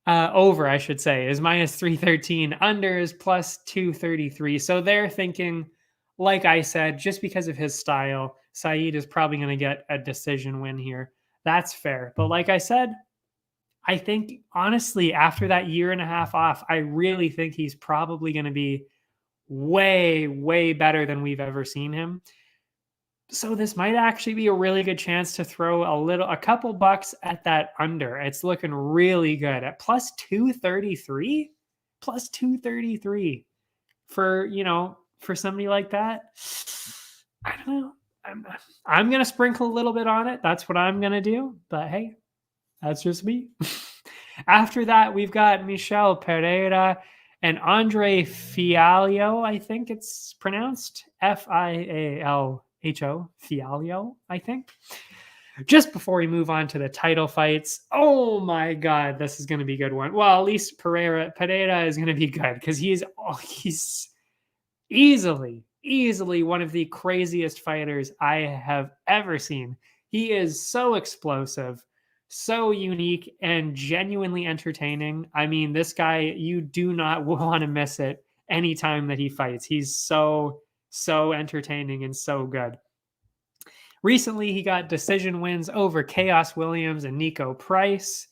Over, I should say, is minus 313. Under is plus 233. So they're thinking, like I said, just because of his style, Saeed is probably going to get a decision win here. That's fair. But like I said, I think, honestly, after that year and a half off, I really think he's probably going to be way, way better than we've ever seen him. So this might actually be a really good chance to throw a couple bucks at that under. It's looking really good at plus 233, for somebody like that. I don't know. I'm going to sprinkle a little bit on it. That's what I'm going to do. But hey, that's just me. After that, we've got Michel Pereira and Andre Fialho. I think it's pronounced Fialho. Fialho, I think. Just before we move on to the title fights, oh my God, this is going to be a good one. Well, at least Pereira is going to be good because he's easily one of the craziest fighters I have ever seen. He is so explosive, so unique, and genuinely entertaining. I mean, this guy, you do not want to miss it anytime that he fights. He's so entertaining and so good. Recently, he got decision wins over Chaos Williams and Nico Price.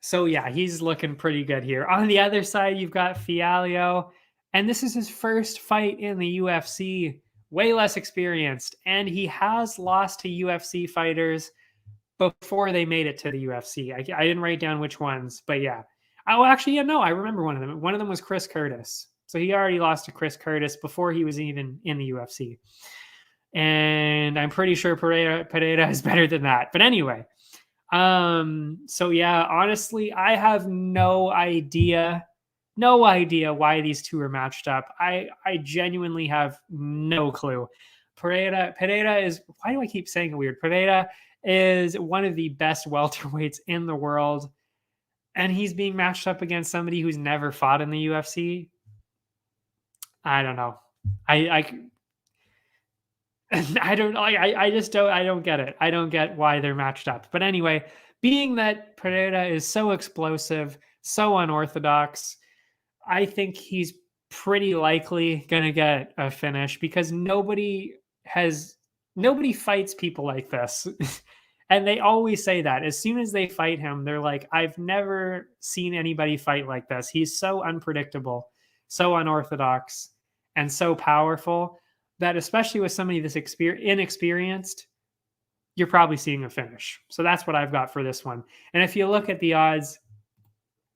So yeah, he's looking pretty good here. On the other side, you've got Fialho, and this is his first fight in the UFC, way less experienced, and he has lost to UFC fighters before they made it to the UFC. I didn't write down which ones, but yeah. Oh, actually, yeah, no, I remember one of them. One of them was Chris Curtis. So he already lost to Chris Curtis before he was even in the UFC. And I'm pretty sure Pereira is better than that. But anyway, So yeah, honestly, I have no idea why these two are matched up. I genuinely have no clue. Pereira is, why do I keep saying it weird? Pereira is one of the best welterweights in the world, and he's being matched up against somebody who's never fought in the UFC. I don't know. I don't get it. I don't get why they're matched up. But anyway, being that Pereira is so explosive, so unorthodox, I think he's pretty likely going to get a finish because nobody fights people like this. And they always say that as soon as they fight him, they're like, I've never seen anybody fight like this. He's so unpredictable, so unorthodox, and so powerful that especially with somebody this inexperienced, you're probably seeing a finish. So that's what I've got for this one. And if you look at the odds,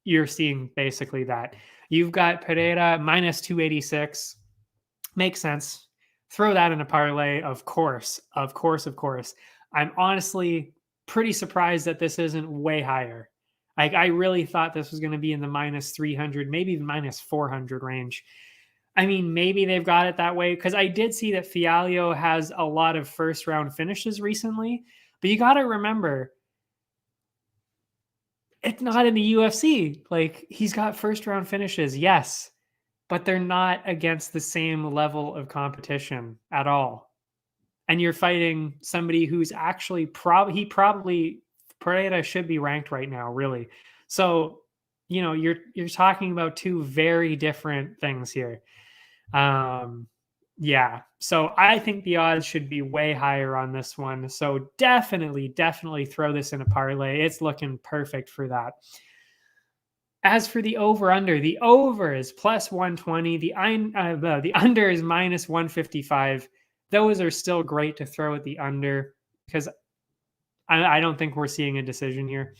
you're seeing basically that. You've got Pereira minus 286. Makes sense. Throw that in a parlay, of course. I'm honestly pretty surprised that this isn't way higher. Like, I really thought this was going to be in the minus 300, maybe even minus 400 range. I mean, maybe they've got it that way because I did see that Fialho has a lot of first round finishes recently, but you got to remember, it's not in the UFC. Like, he's got first round finishes, yes, but they're not against the same level of competition at all. And you're fighting somebody who's actually Pereira should be ranked right now, really. So, you know, you're talking about two very different things here. Yeah. So I think the odds should be way higher on this one. So definitely throw this in a parlay. It's looking perfect for that. As for the over is plus 120. The under is minus 155. Those are still great to throw at the under because I don't think we're seeing a decision here.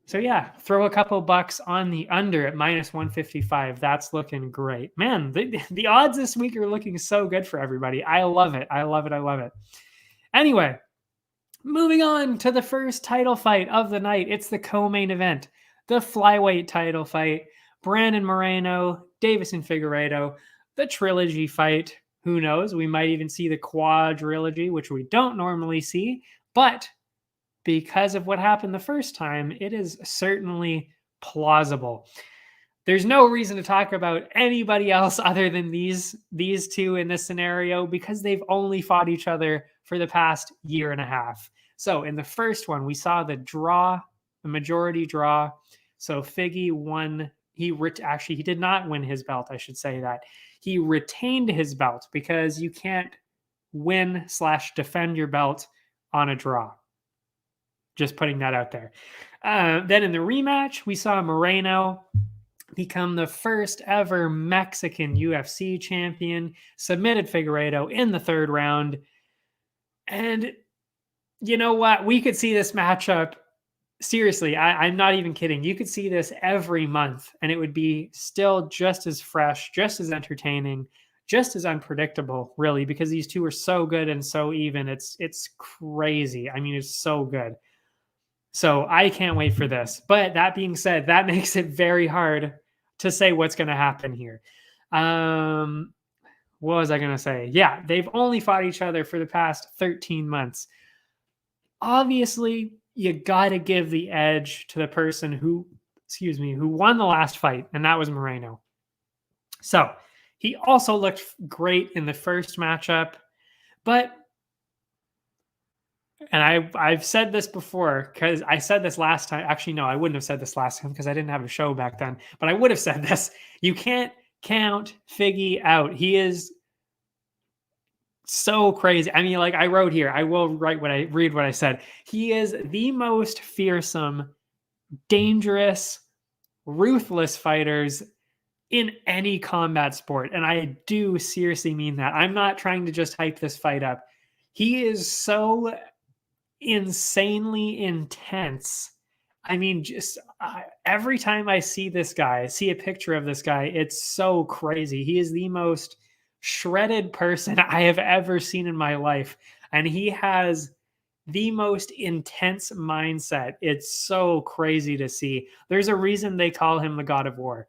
So yeah, throw a couple bucks on the under at minus 155. That's looking great. Man, the odds this week are looking so good for everybody. I love it. Anyway, moving on to the first title fight of the night. It's the co-main event, the flyweight title fight. Brandon Moreno, Davison Figueiredo, the trilogy fight. Who knows? We might even see the quadrilogy, which we don't normally see. But because of what happened the first time, it is certainly plausible. There's no reason to talk about anybody else other than these two in this scenario because they've only fought each other for the past year and a half. So in the first one, we saw the majority draw. So Figgy won. He did not win his belt. I should say that. He retained his belt because you can't win/defend your belt on a draw. Just putting that out there. Then in the rematch, we saw Moreno become the first ever Mexican UFC champion, submitted Figueiredo in the third round. And you know what? We could see this matchup. Seriously, I'm not even kidding. You could see this every month and it would be still just as fresh, just as entertaining, just as unpredictable, really, because these two are so good and so even. It's crazy. I mean, it's so good. So I can't wait for this. But that being said, that makes it very hard to say what's going to happen here. What was I going to say? Yeah, they've only fought each other for the past 13 months. Obviously, you got to give the edge to the person who won the last fight, and that was Moreno. So he also looked great in the first matchup, but, and I've said this before because I said this last time. Actually, no, I wouldn't have said this last time because I didn't have a show back then, but I would have said this. You can't count Figgy out. He is so crazy. I mean, like I wrote here, I will read what I said. He is the most fearsome, dangerous, ruthless fighters in any combat sport. And I do seriously mean that. I'm not trying to just hype this fight up. He is so insanely intense. I mean, just every time I see a picture of this guy, it's so crazy. He is the most shredded person I have ever seen in my life. And he has the most intense mindset. It's so crazy to see. There's a reason they call him the God of War.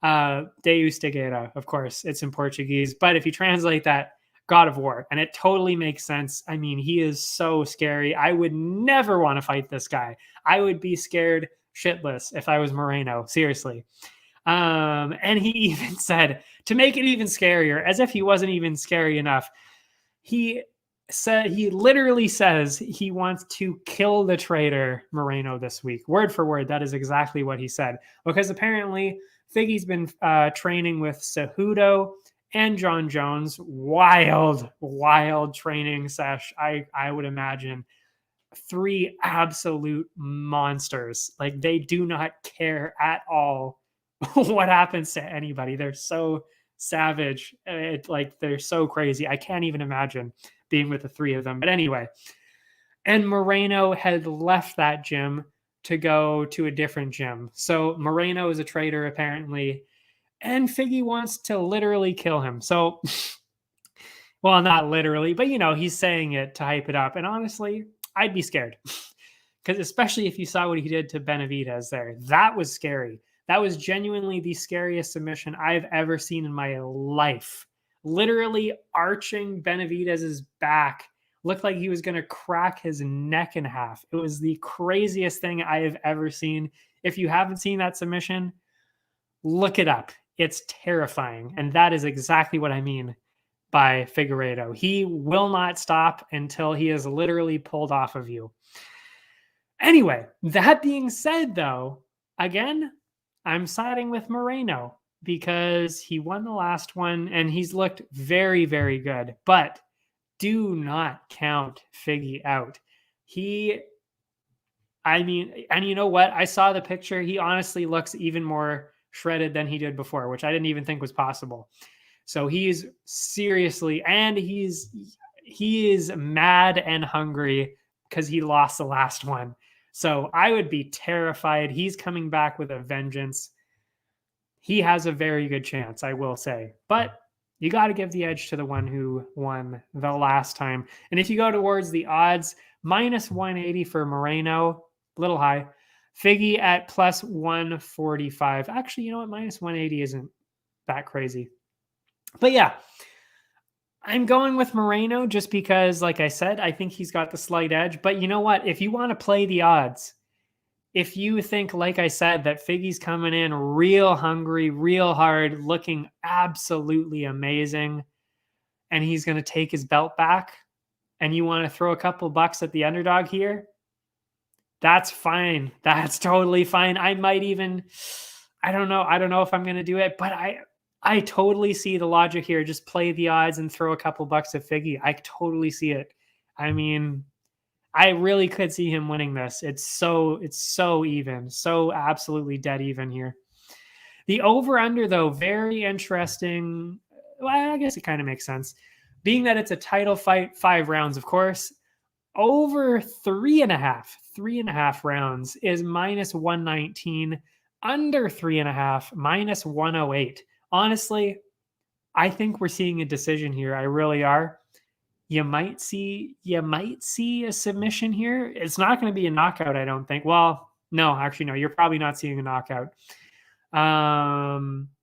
Deus de Guerra, of course, it's in Portuguese. But if you translate that, God of War, and it totally makes sense. I mean, he is so scary. I would never want to fight this guy. I would be scared shitless if I was Moreno, seriously. And he even said, to make it even scarier, as if he wasn't even scary enough, he literally says he wants to kill the traitor Moreno this week. Word for word, that is exactly what he said. Because apparently Figgy's been training with Cejudo and John Jones. Wild training sesh, I would imagine. 3 absolute monsters. Like, they do not care at all what happens to anybody. They're so savage. They're so crazy. I can't even imagine being with the 3 of them. But anyway, and Moreno had left that gym to go to a different gym. So Moreno is a traitor apparently, and Figgy wants to literally kill him. So, well, not literally, but he's saying it to hype it up. And honestly, I'd be scared, because especially if you saw what he did to Benavidez there, that was scary. That was genuinely the scariest submission I've ever seen in my life. Literally arching Benavidez's back. Looked like he was going to crack his neck in half. It was the craziest thing I have ever seen. If you haven't seen that submission, look it up. It's terrifying. And that is exactly what I mean by Figueiredo. He will not stop until he is literally pulled off of you. Anyway, that being said, though, again, I'm siding with Moreno because he won the last one and he's looked very, very good. But do not count Figgy out. And you know what? I saw the picture. He honestly looks even more shredded than he did before, which I didn't even think was possible. So he's seriously, and he is mad and hungry because he lost the last one. So I would be terrified. He's coming back with a vengeance. He has a very good chance, I will say. But you got to give the edge to the one who won the last time. And if you go towards the odds, minus 180 for Moreno, a little high. Figgy at plus 145. Actually, you know what? Minus 180 isn't that crazy. But yeah, I'm going with Moreno just because, like I said, I think he's got the slight edge. But you know what? If you want to play the odds, if you think, like I said, that Figgy's coming in real hungry, real hard, looking absolutely amazing, and he's going to take his belt back, and you want to throw a couple bucks at the underdog here, that's fine. That's totally fine. I might even, I don't know if I'm going to do it, but I totally see the logic here. Just play the odds and throw a couple bucks at Figgy. I totally see it. I mean, I really could see him winning this. It's so even, so absolutely dead even here. The over-under, though, very interesting. Well, I guess it kind of makes sense. Being that it's a title fight, 5 rounds, of course, over 3.5 rounds is minus 119, under 3.5, minus 108. Honestly, I think we're seeing a decision here. I really are. You might see a submission here. It's not going to be a knockout, I don't think. Well, no, actually, no. You're probably not seeing a knockout.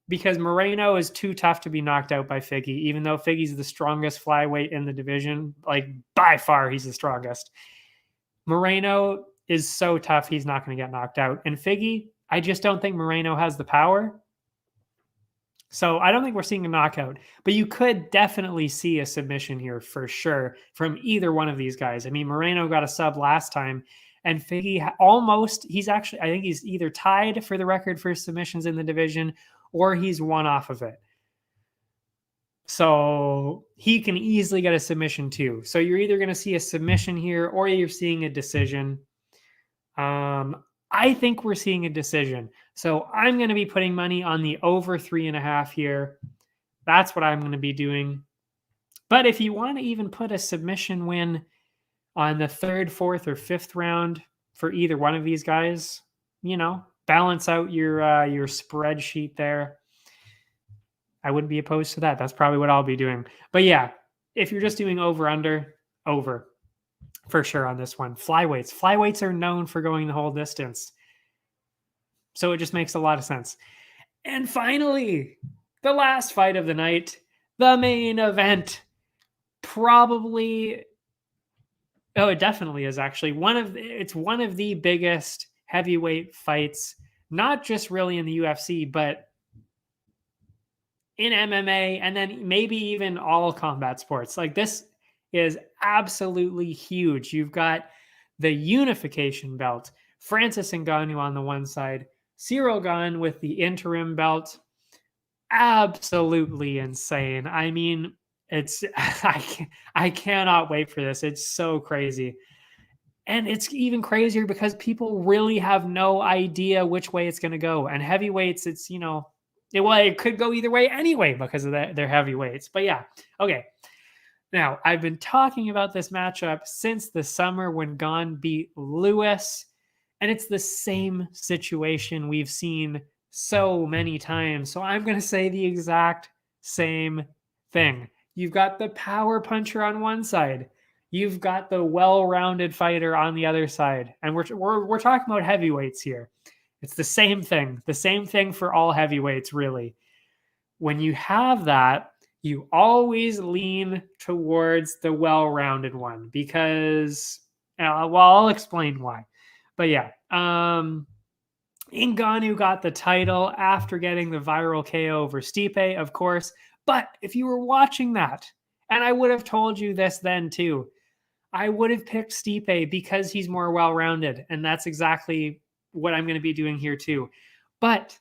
Because Moreno is too tough to be knocked out by Figgy, even though Figgy's the strongest flyweight in the division. Like, by far, he's the strongest. Moreno is so tough, he's not going to get knocked out. And Figgy, I just don't think Moreno has the power. So I don't think we're seeing a knockout, but you could definitely see a submission here for sure from either one of these guys. I mean, Moreno got a sub last time, and Figgy I think he's either tied for the record for submissions in the division, or he's one off of it. So he can easily get a submission too. So you're either going to see a submission here, or you're seeing a decision. I think we're seeing a decision. So I'm going to be putting money on the over 3.5 here. That's what I'm going to be doing. But if you want to even put a submission win on the 3rd, 4th, or 5th round for either one of these guys, balance out your spreadsheet there. I wouldn't be opposed to that. That's probably what I'll be doing. But yeah, if you're just doing over, under, over. for sure on this one. Flyweights. Flyweights are known for going the whole distance. So it just makes a lot of sense. And finally, the last fight of the night, the main event. Probably, oh, it definitely is actually it's one of the biggest heavyweight fights, not just really in the UFC, but in MMA, and then maybe even all combat sports. Like, this is absolutely huge. You've got the unification belt, Francis Ngannou on the one side, Cyril Gane with the interim belt. Absolutely insane. I mean, it's I cannot wait for this. It's so crazy. And it's even crazier because people really have no idea which way it's going to go. And heavyweights, it's, it could go either way anyway because of their heavyweights. But yeah, okay. Now, I've been talking about this matchup since the summer when Gane beat Lewis. And it's the same situation we've seen so many times. So I'm going to say the exact same thing. You've got the power puncher on one side. You've got the well-rounded fighter on the other side. And we're talking about heavyweights here. It's the same thing. The same thing for all heavyweights, really. When you have that, you always lean towards the well-rounded one because, I'll explain why. But yeah, Ngannou got the title after getting the viral KO over Stipe, of course. But if you were watching that, and I would have told you this then too, I would have picked Stipe because he's more well-rounded. And that's exactly what I'm going to be doing here too. But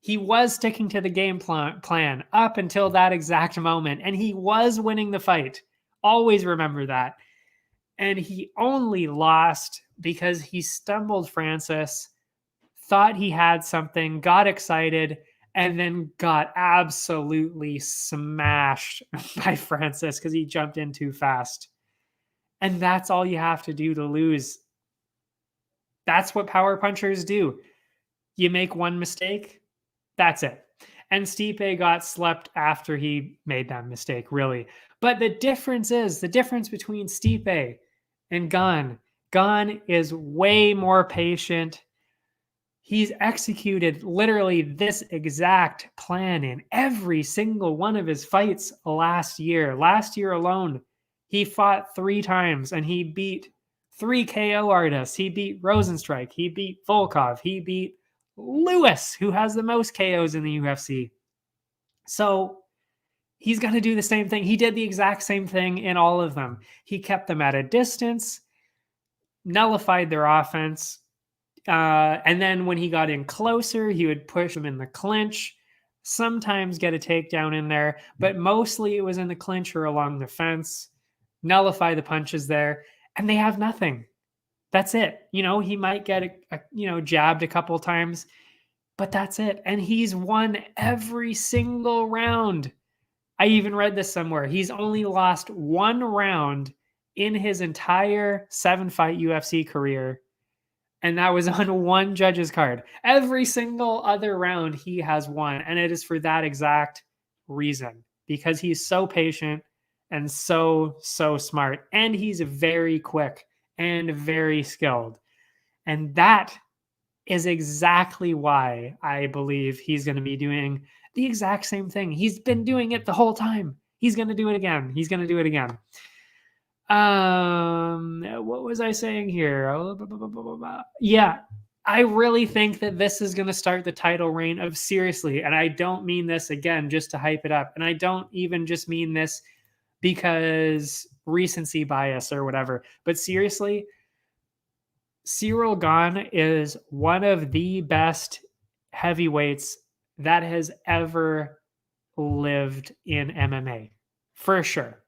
he was sticking to the game plan up until that exact moment. And he was winning the fight. Always remember that. And he only lost because he stumbled Francis, thought he had something, got excited, and then got absolutely smashed by Francis because he jumped in too fast. And that's all you have to do to lose. That's what power punchers do. You make one mistake, that's it. And Stipe got slept after he made that mistake, really. But the difference between Stipe and Gane is way more patient. He's executed literally this exact plan in every single one of his fights last year. Last year alone, he fought 3 times and he beat 3 KO artists. He beat Rosenstrike. He beat Volkov. He beat Lewis, who has the most KOs in the UFC. So he's going to do the same thing. He did the exact same thing in all of them. He kept them at a distance, nullified their offense. And then when he got in closer, he would push them in the clinch, sometimes get a takedown in there, but mostly it was in the clinch or along the fence, nullify the punches there, and they have nothing. That's it. He might get jabbed a couple times, but that's it. And he's won every single round. I even read this somewhere. He's only lost 1 round in his entire 7-fight UFC career. And that was on 1 judge's card. Every single other round he has won. And it is for that exact reason. Because he's so patient and so smart. And he's very quick and very skilled. And that is exactly why I believe he's going to be doing the exact same thing. He's been doing it the whole time. He's going to do it again. What was I saying here? Yeah, I really think that this is going to start the title reign of seriously. And I don't mean this again just to hype it up. And I don't even just mean this because recency bias or whatever. But seriously, Cyril Gane is one of the best heavyweights that has ever lived in MMA. For sure.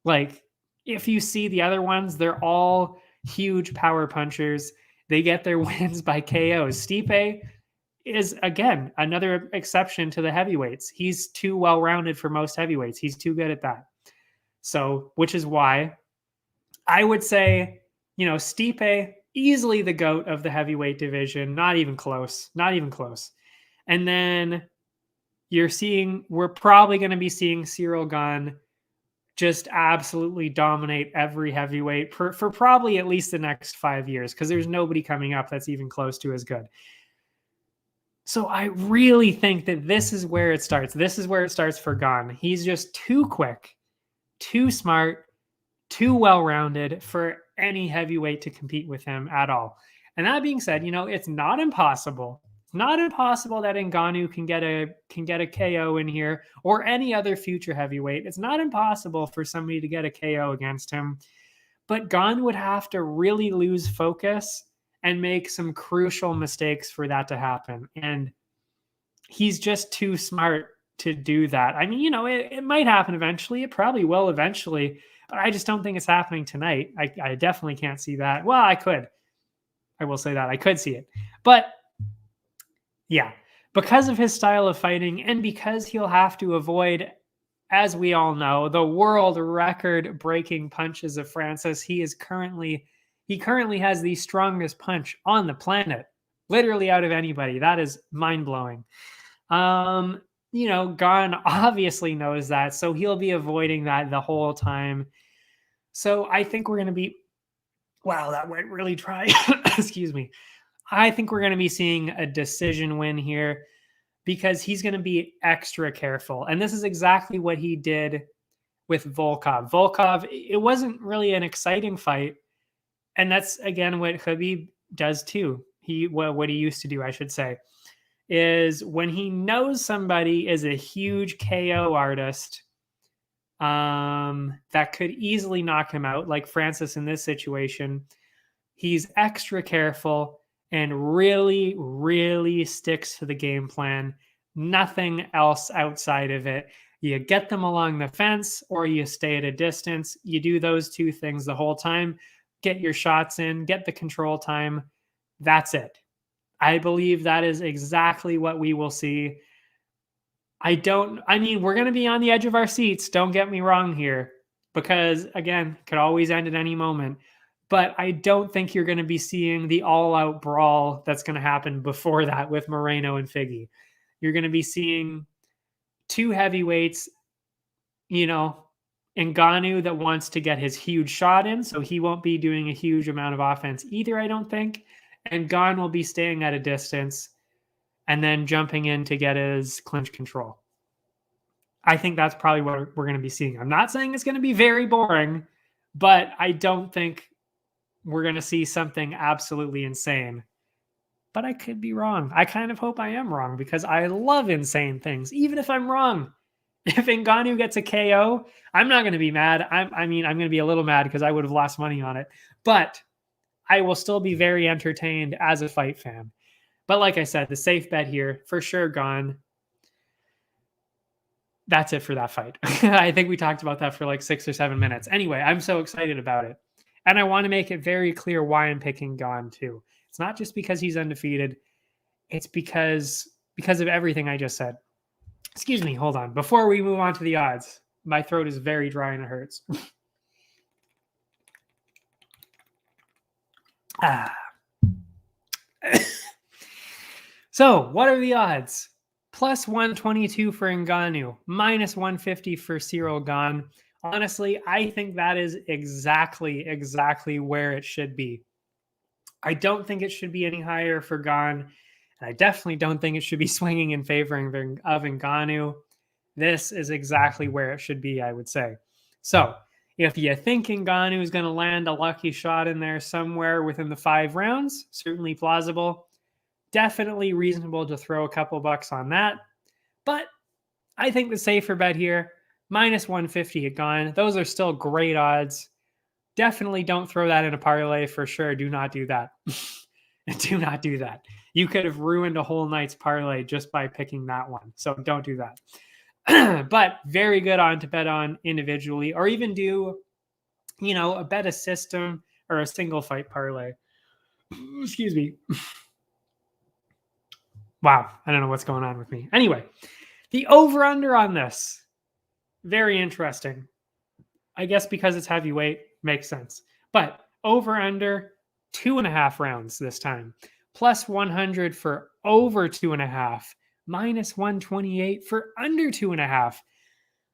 Like, if you see the other ones, they're all huge power punchers. They get their wins by KOs. Stipe is, again, another exception to the heavyweights. He's too well-rounded for most heavyweights. He's too good at that. So, which is why I would say, Stipe, easily the GOAT of the heavyweight division. Not even close. And then we're probably going to be seeing Cyril Gane just absolutely dominate every heavyweight for probably at least the next 5 years, because there's nobody coming up that's even close to as good. So I really think that this is where it starts. This is where it starts for Gane. He's just too quick, too smart, too well-rounded for any heavyweight to compete with him at all. And that being said, it's not impossible. It's not impossible that Ngannou can get a KO in here, or any other future heavyweight. It's not impossible for somebody to get a KO against him. But Gane would have to really lose focus and make some crucial mistakes for that to happen. And he's just too smart to do that. I mean, it might happen eventually. It probably will eventually, but I just don't think it's happening tonight. I definitely can't see that. Well, I could. I will say that. I could see it. But yeah, because of his style of fighting, and because he'll have to avoid, as we all know, the world record breaking punches of Francis. He currently has the strongest punch on the planet, literally out of anybody. That is mind-blowing. Gane obviously knows that, so he'll be avoiding that the whole time. So I think we're going to be, wow, that went really dry. Excuse me. I think we're going to be seeing a decision win here, because he's going to be extra careful. And this is exactly what he did with Volkov. Volkov, it wasn't really an exciting fight. And that's, again, what Khabib does too. What he used to do, I should say, is when he knows somebody is a huge KO artist that could easily knock him out, like Francis in this situation, he's extra careful and really, really sticks to the game plan. Nothing else outside of it. You get them along the fence, or you stay at a distance. You do those two things the whole time. Get your shots in, get the control time. That's it. I believe that is exactly what we will see. We're going to be on the edge of our seats. Don't get me wrong here, because again, it could always end at any moment. But I don't think you're going to be seeing the all-out brawl that's going to happen before that with Moreno and Figgy. You're going to be seeing two heavyweights, Ngannou that wants to get his huge shot in, so he won't be doing a huge amount of offense either, I don't think. And Gane will be staying at a distance and then jumping in to get his clinch control. I think that's probably what we're going to be seeing. I'm not saying it's going to be very boring, but I don't think we're going to see something absolutely insane. But I could be wrong. I kind of hope I am wrong, because I love insane things, even if I'm wrong. If Ngannou gets a KO, I'm not going to be mad. I'm going to be a little mad because I would have lost money on it. But I will still be very entertained as a fight fan. But like I said, the safe bet here, for sure, Gane. That's it for that fight. I think we talked about that for like 6 or 7 minutes. Anyway, I'm so excited about it. And I want to make it very clear why I'm picking Gane too. It's not just because he's undefeated. It's because of everything I just said. Excuse me, hold on. Before we move on to the odds, my throat is very dry and it hurts. So, what are the odds? Plus 122 for Ngannou, minus 150 for Cyril Gane. Honestly, I think that is exactly where it should be. I don't think it should be any higher for Gane. And I definitely don't think it should be swinging in favor of Ngannou. This is exactly where it should be, I would say. So, if you think Ngannou is going to land a lucky shot in there somewhere within the 5 rounds, certainly plausible. Definitely reasonable to throw a couple bucks on that. But I think the safer bet here, minus 150 at Gane. Those are still great odds. Definitely don't throw that in a parlay for sure. Do not do that. Do not do that. You could have ruined a whole night's parlay just by picking that one. So don't do that. But very good on to bet on individually, or even do, a bet a system or a single fight parlay. Excuse me. Wow. I don't know what's going on with me. Anyway, the over-under on this, very interesting. I guess because it's heavyweight, makes sense. But over-under 2.5 rounds this time. Plus 100 for over 2.5. Minus 128 for under 2.5.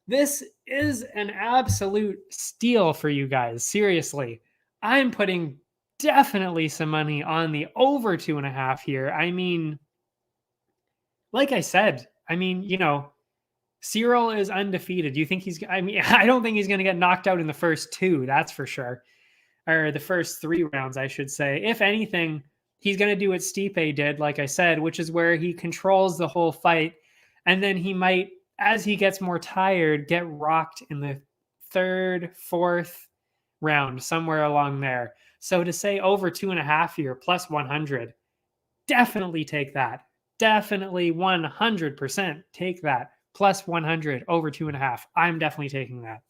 This is an absolute steal for you guys. Seriously, I'm putting definitely some money on the over 2.5 here. I mean, like I said, Cyril is undefeated. Do you think I don't think he's going to get knocked out in the first two, that's for sure. Or the first 3 rounds, I should say. If anything, he's going to do what Stipe did, like I said, which is where he controls the whole fight. And then he might, as he gets more tired, get rocked in the 3rd, 4th round, somewhere along there. So to say over 2.5 here, plus 100, definitely take that. Definitely 100% take that. Plus 100 over 2.5. I'm definitely taking that.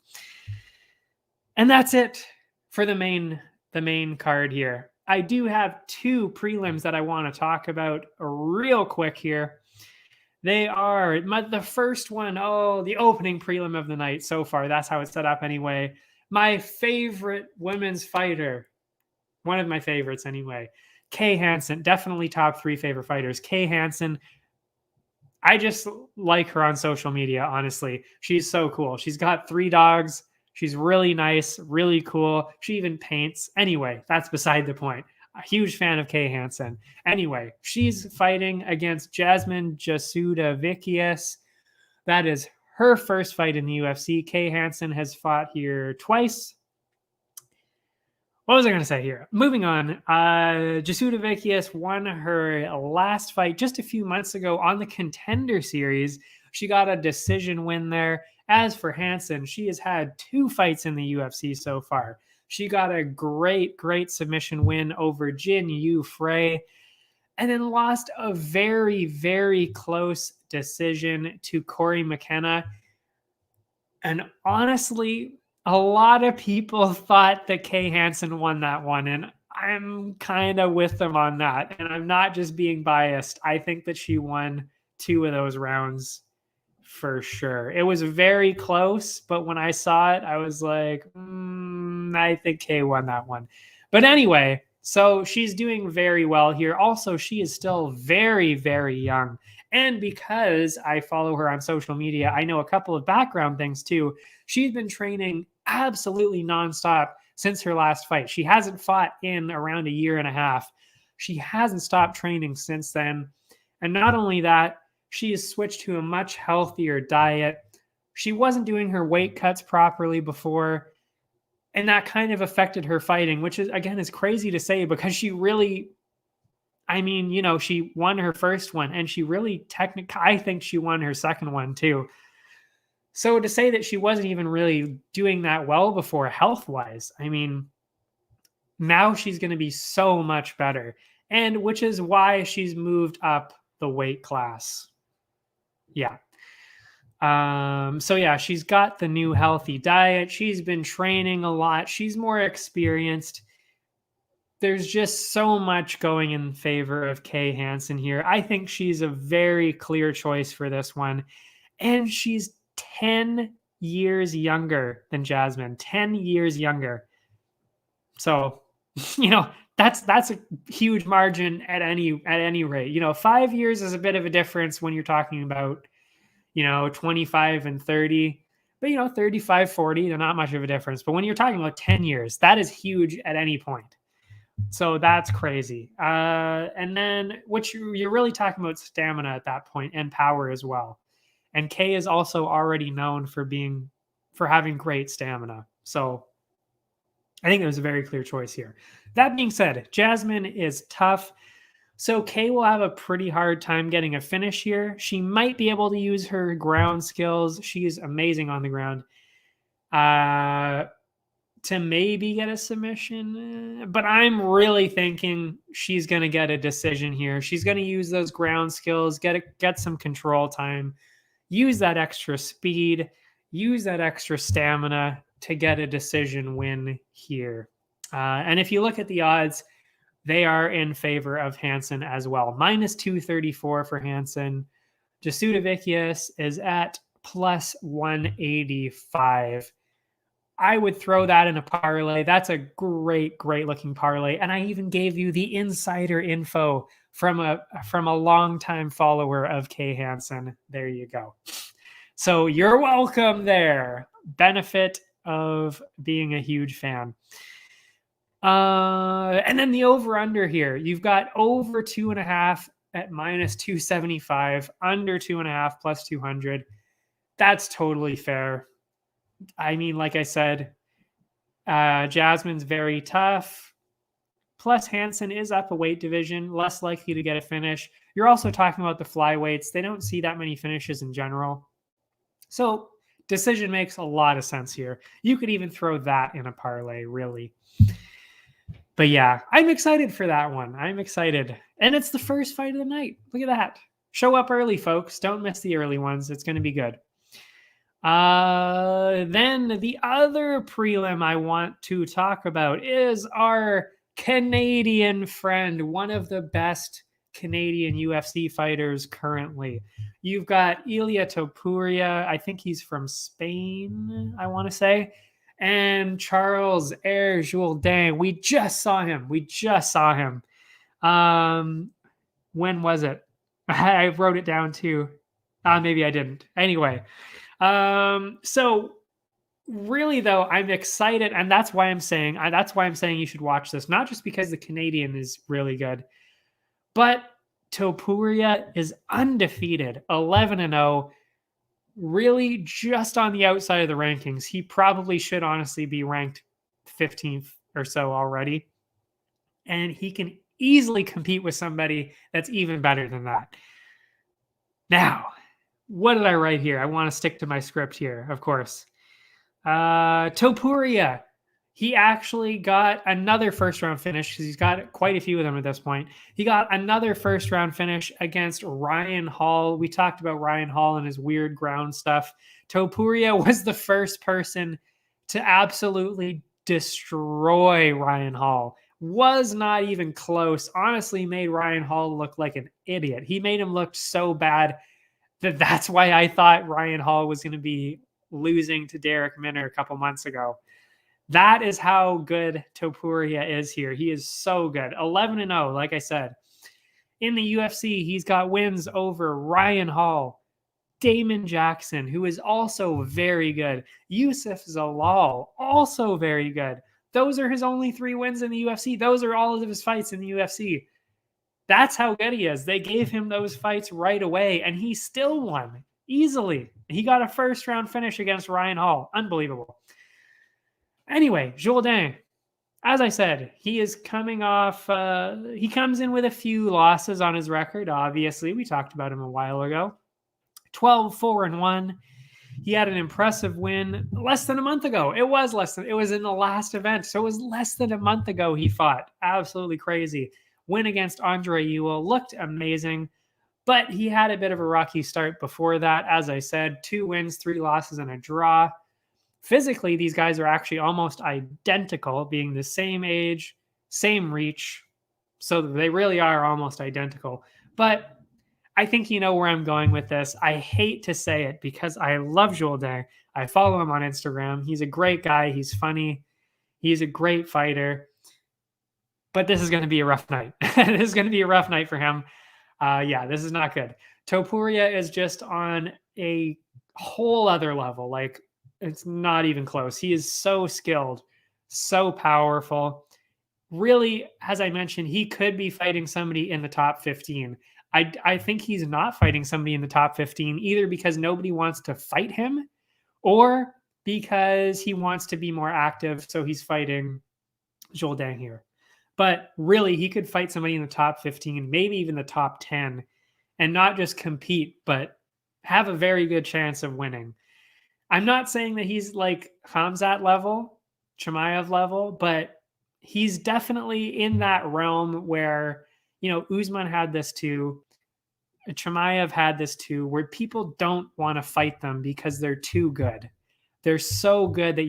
And that's it for the main card here. I do have 2 prelims that I want to talk about real quick here. They are the first one, the opening prelim of the night so far. That's how it's set up anyway. My favorite women's fighter, one of my favorites anyway, Kay Hansen, definitely top 3 favorite fighters. Kay Hansen, I just like her on social media, honestly. She's so cool. She's got 3 dogs. She's really nice, really cool. She even paints. Anyway, that's beside the point. A huge fan of Kay Hansen. Anyway, she's fighting against Jasmine Jasudavicius. That is her first fight in the UFC. Kay Hansen has fought here twice. What was I going to say here? Moving on. Jasudavicius won her last fight just a few months ago on the Contender Series. She got a decision win there. As for Hansen, she has had 2 fights in the UFC so far. She got a great submission win over Jin Yu Frey, and then lost a very, very close decision to Corey McKenna. And honestly, a lot of people thought that Kay Hansen won that one, and I'm kind of with them on that. And I'm not just being biased. I think that she won 2 of those rounds for sure. It was very close, but when I saw it, I was like, I think Kay won that one. But anyway, so she's doing very well here. Also, she is still very, very young. And because I follow her on social media, I know a couple of background things too. She's been training absolutely nonstop since her last fight. She hasn't fought in around 1.5 years. She hasn't stopped training since then. And not only that, she has switched to a much healthier diet. She wasn't doing her weight cuts properly before, and that kind of affected her fighting, which is, again, is crazy to say because she really, she won her first one, and she really I think she won her second one too. So to say that she wasn't even really doing that well before health-wise, now she's going to be so much better, and which is why she's moved up the weight class. Yeah. So yeah, she's got the new healthy diet. She's been training a lot. She's more experienced. There's just so much going in favor of Kay Hansen here. I think she's a very clear choice for this one. And she's 10 years younger than Jasmine. 10 years younger. So, that's a huge margin at any rate. 5 years is a bit of a difference when you're talking about 25 and 30, but 35, 40, they're not much of a difference. But when you're talking about 10 years, that is huge at any point. So that's crazy. And then you're really talking about stamina at that point and power as well. And Kay is also already known for having great stamina. So I think it was a very clear choice here. That being said, Jasmine is tough. So Kay will have a pretty hard time getting a finish here. She might be able to use her ground skills. She's amazing on the ground. To maybe get a submission. But I'm really thinking she's going to get a decision here. She's going to use those ground skills, get some control time, use that extra speed, use that extra stamina to get a decision win here. And if you look at the odds, they are in favor of Hansen as well. Minus 234 for Hansen. Jasudavicius is at plus 185. I would throw that in a parlay. That's a great looking parlay. And I even gave you the insider info from a longtime follower of Kay Hansen. There you go. So you're welcome there. Benefit of being a huge fan. And then the over-under here. You've got over 2.5 at minus 275, under 2.5 plus 200. That's totally fair. I mean, like I said, Jasmine's very tough. Plus, Hansen is up a weight division, less likely to get a finish. You're also talking about the flyweights. They don't see that many finishes in general. So decision makes a lot of sense here. You could even throw that in a parlay, really. But yeah, I'm excited for that one. I'm excited. And it's the first fight of the night. Look at that. Show up early, folks. Don't miss the early ones. It's going to be good. Then the other prelim I want to talk about is our Canadian friend, one of the best Canadian UFC fighters currently. You've got Ilia Topuria. I think he's from Spain, I want to say. And Charles Jourdain. We just saw him. When was it? I wrote it down too. Maybe I didn't. Anyway, so really though, I'm excited, and that's why I'm saying you should watch this. Not just because the Canadian is really good, but Topuria is undefeated, 11-0. Really just on the outside of the rankings. He probably should honestly be ranked 15th or so already. And he can easily compete with somebody that's even better than that. Now, what did I write here? I want to stick to my script here, of course. Topuria. He actually got another first-round finish because he's got quite a few of them at this point. He got another first-round finish against Ryan Hall. We talked about Ryan Hall and his weird ground stuff. Topuria was the first person to absolutely destroy Ryan Hall. Was not even close. Honestly, made Ryan Hall look like an idiot. He made him look so bad that's why I thought Ryan Hall was going to be losing to Derek Minner a couple months ago. That is how good Topuria is here. He is so good. 11-0, like I said. In the UFC, he's got wins over Ryan Hall, Damon Jackson, who is also very good, Yusuf Zalal, also very good. Those are his only 3 wins in the UFC. Those are all of his fights in the UFC. That's how good he is. They gave him those fights right away, and he still won easily. He got a first-round finish against Ryan Hall. Unbelievable. Anyway, Jourdain, as I said, he is coming off, he comes in with a few losses on his record, obviously. We talked about him a while ago. 12-4-1. He had an impressive win less than a month ago. It was in the last event, so it was less than a month ago he fought. Absolutely crazy. Win against Andre Ewell, looked amazing, but he had a bit of a rocky start before that. As I said, 2 wins, 3 losses, and a draw. Physically, these guys are actually almost identical, being the same age, same reach. So they really are almost identical. But I think you know where I'm going with this. I hate to say it because I love Jourdain. I follow him on Instagram. He's a great guy. He's funny. He's a great fighter. But this is going to be a rough night. This is going to be a rough night for him. Yeah, this is not good. Topuria is just on a whole other level. Like, it's not even close. He is so skilled, so powerful. Really, as I mentioned, he could be fighting somebody in the top 15. I think he's not fighting somebody in the top 15, either because nobody wants to fight him or because he wants to be more active. So he's fighting Jourdain here. But really, he could fight somebody in the top 15, maybe even the top 10, and not just compete, but have a very good chance of winning. I'm not saying that he's like Khamzat level, Chimaev level, but he's definitely in that realm where, you know, Usman had this too. Chimaev had this too, where people don't want to fight them because they're too good. They're so good that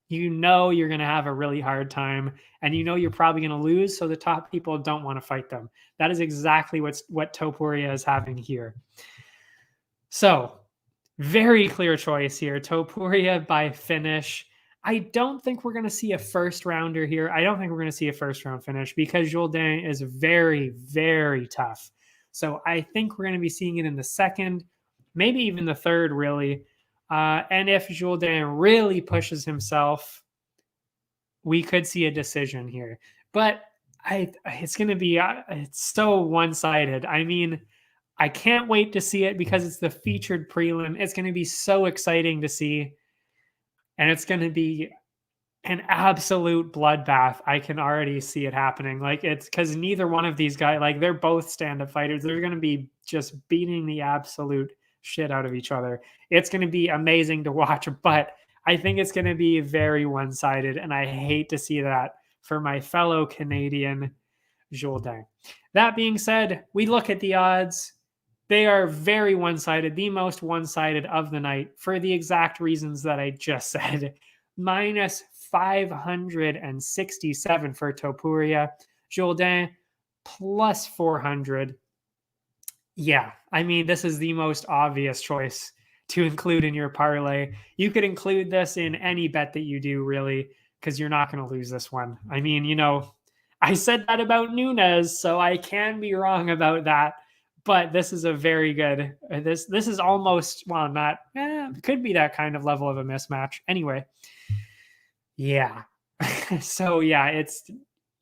you know you're going to have a really hard time, and you know you're probably going to lose, so the top people don't want to fight them. That is exactly what Topuria is having here. So, very clear choice here. Topuria by finish. I don't think we're going to see a first rounder here. I don't think we're going to see a first round finish because Jourdain is very, very tough. So I think we're going to be seeing it in the second, maybe even the third, really. And if Jourdain really pushes himself, we could see a decision here. But it's going to be, it's so one-sided. I mean, I can't wait to see it because it's the featured prelim. It's going to be so exciting to see. And it's going to be an absolute bloodbath. I can already see it happening. Like, it's because neither one of these guys, like, they're both stand-up fighters. They're going to be just beating the absolute shit out of each other. It's going to be amazing to watch, but I think it's going to be very one-sided, and I hate to see that for my fellow Canadian Jourdain. That being said, we look at the odds. They are very one-sided, the most one-sided of the night for the exact reasons that I just said. Minus 567 for Topuria. Jourdain plus 400. Yeah, I mean, this is the most obvious choice to include in your parlay. You could include this in any bet that you do, really, because you're not going to lose this one. I mean, you know, I said that about Nunes, so I can be wrong about that. But this is a very good, this is almost, well, not, could be that kind of level of a mismatch. Anyway, yeah. So yeah,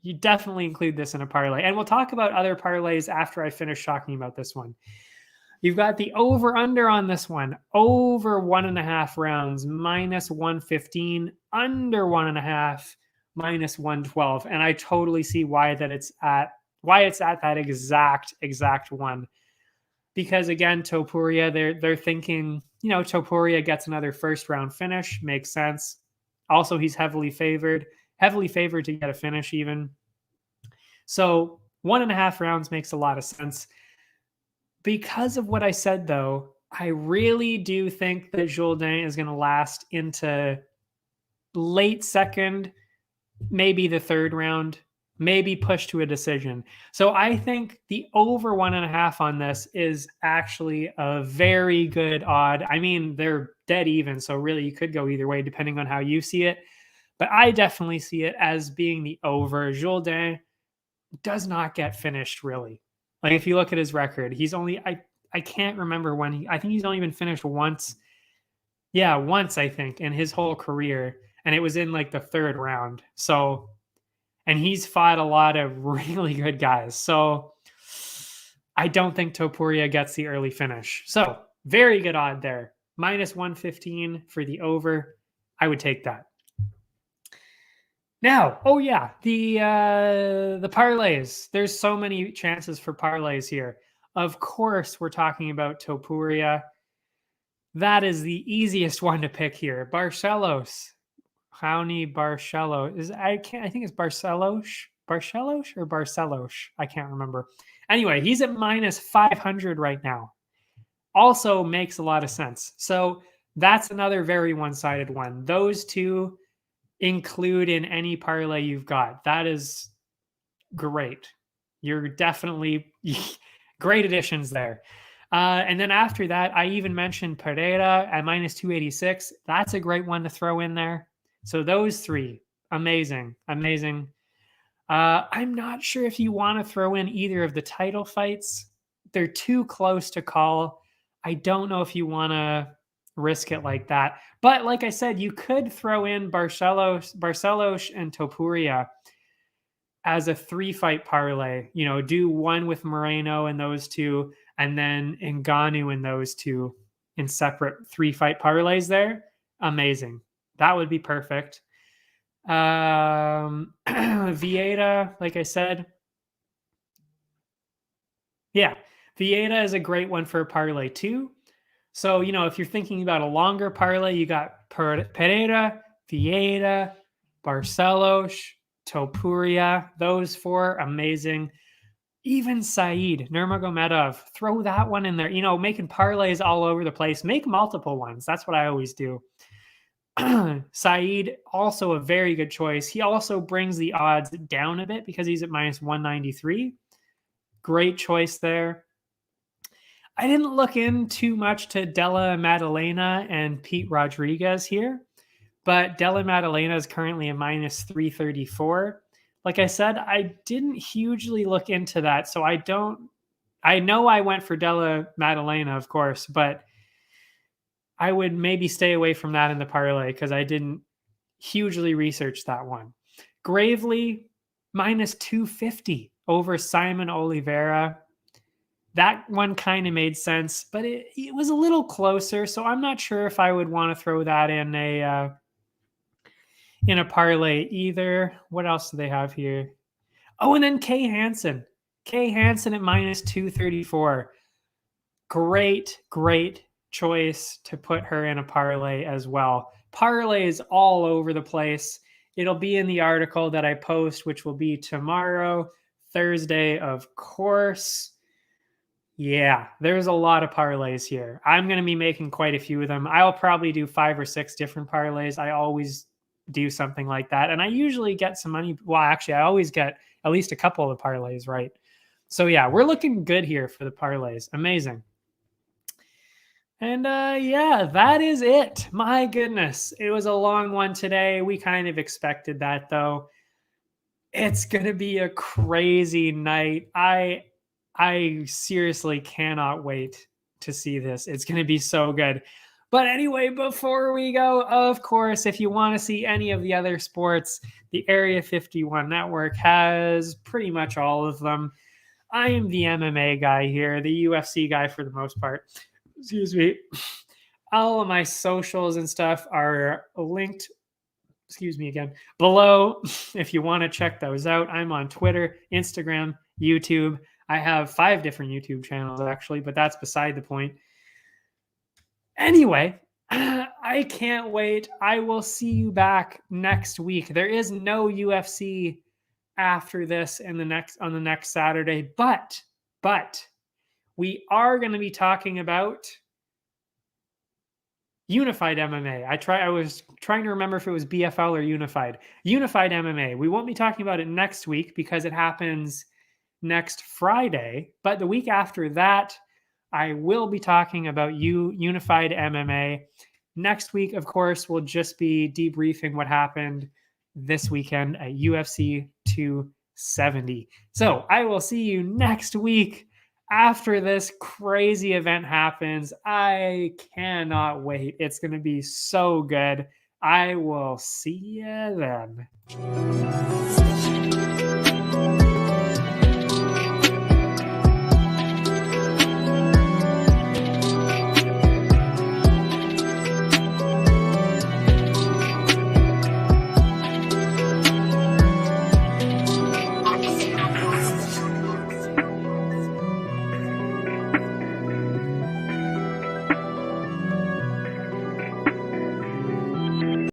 you definitely include this in a parlay. And we'll talk about other parlays after I finish talking about this one. You've got the over-under on this one. Over 1.5 rounds, minus 115. Under 1.5, minus 112. And I totally see why it's at that exact one. Because again, Topuria, they're thinking, you know, Topuria gets another first round finish. Makes sense. Also, he's heavily favored to get a finish even. So 1.5 rounds makes a lot of sense. Because of what I said, though, I really do think that Jourdain is going to last into late second, maybe the third round, maybe push to a decision. So I think the over 1.5 on this is actually a very good odd. I mean, they're dead even, so really you could go either way depending on how you see it. But I definitely see it as being the over. Jourdain does not get finished, really. Like, if you look at his record, he's only, I can't remember when I think he's only been finished once. Yeah, once, I think, in his whole career. And it was in like the third round. So, and he's fought a lot of really good guys. So I don't think Topuria gets the early finish. So very good odd there. Minus 115 for the over. I would take that. Now, oh yeah, the parlays. There's so many chances for parlays here. Of course, we're talking about Topuria. That is the easiest one to pick here. Barcelos. Jauni Barcelo. I think it's Barcelos or Barcelos. I can't remember. Anyway, he's at minus 500 right now. Also makes a lot of sense. So that's another very one-sided one. Those two include in any parlay you've got. That is great. You're definitely great additions there. And then after that, I even mentioned Pereira at minus 286. That's a great one to throw in there. So those three, amazing. I'm not sure if you want to throw in either of the title fights. They're too close to call. I don't know if you want to risk it like that. But like I said, you could throw in Barcelos and Topuria as a 3-fight parlay. You know, do one with Moreno and those two, and then Ngannou and those two in separate 3-fight parlays there. Amazing. That would be perfect. Vieira, like I said. Yeah, Vieira is a great one for a parlay too. So, you know, if you're thinking about a longer parlay, you got Pereira, Vieira, Barcelos, Topuria. Those 4, amazing. Even Said Nurmagomedov, throw that one in there. You know, making parlays all over the place. Make multiple ones. That's what I always do. Said, also a very good choice. He also brings the odds down a bit because he's at minus 193. Great choice there. I didn't look in too much to Della Maddalena and Pete Rodriguez here, but Della Maddalena is currently a minus 334. Like I said, I didn't hugely look into that, so I know I went for Della Maddalena, of course, but I would maybe stay away from that in the parlay because I didn't hugely research that one. Gravely, minus 250 over Simon Oliveira. That one kind of made sense, but it was a little closer, so I'm not sure if I would want to throw that in a parlay either. What else do they have here? Oh, and then Kay Hansen. Kay Hansen at minus 234. Great choice to put her in a parlay as well. Parlays all over the place. It'll be in the article that I post, which will be tomorrow, Thursday, of course. Yeah, there's a lot of parlays here. I'm going to be making quite a few of them. I'll probably do 5 or 6 different parlays. I always do something like that. And I usually get some money. Well, actually, I always get at least a couple of the parlays right. So yeah, we're looking good here for the parlays. Amazing. And yeah, that is it. My goodness. It was a long one today. We kind of expected that, though. It's going to be a crazy night. I seriously cannot wait to see this. It's going to be so good. But anyway, before we go, of course, if you want to see any of the other sports, the Area 51 network has pretty much all of them. I am the MMA guy here, the UFC guy for the most part. Excuse me. All of my socials and stuff are linked, below if you want to check those out. I'm on Twitter, Instagram, YouTube. I have 5 different YouTube channels, actually, but that's beside the point. Anyway, I can't wait. I will see you back next week. There is no UFC after this on the next Saturday, but we are going to be talking about Unified MMA. I was trying to remember if it was BFL or Unified MMA. We won't be talking about it next week because it happens next Friday, but the week after that, I will be talking about Unified MMA. Next week, of course, we'll just be debriefing what happened this weekend at UFC 270. So I will see you next week after this crazy event happens. I cannot wait. It's going to be so good. I will see you then.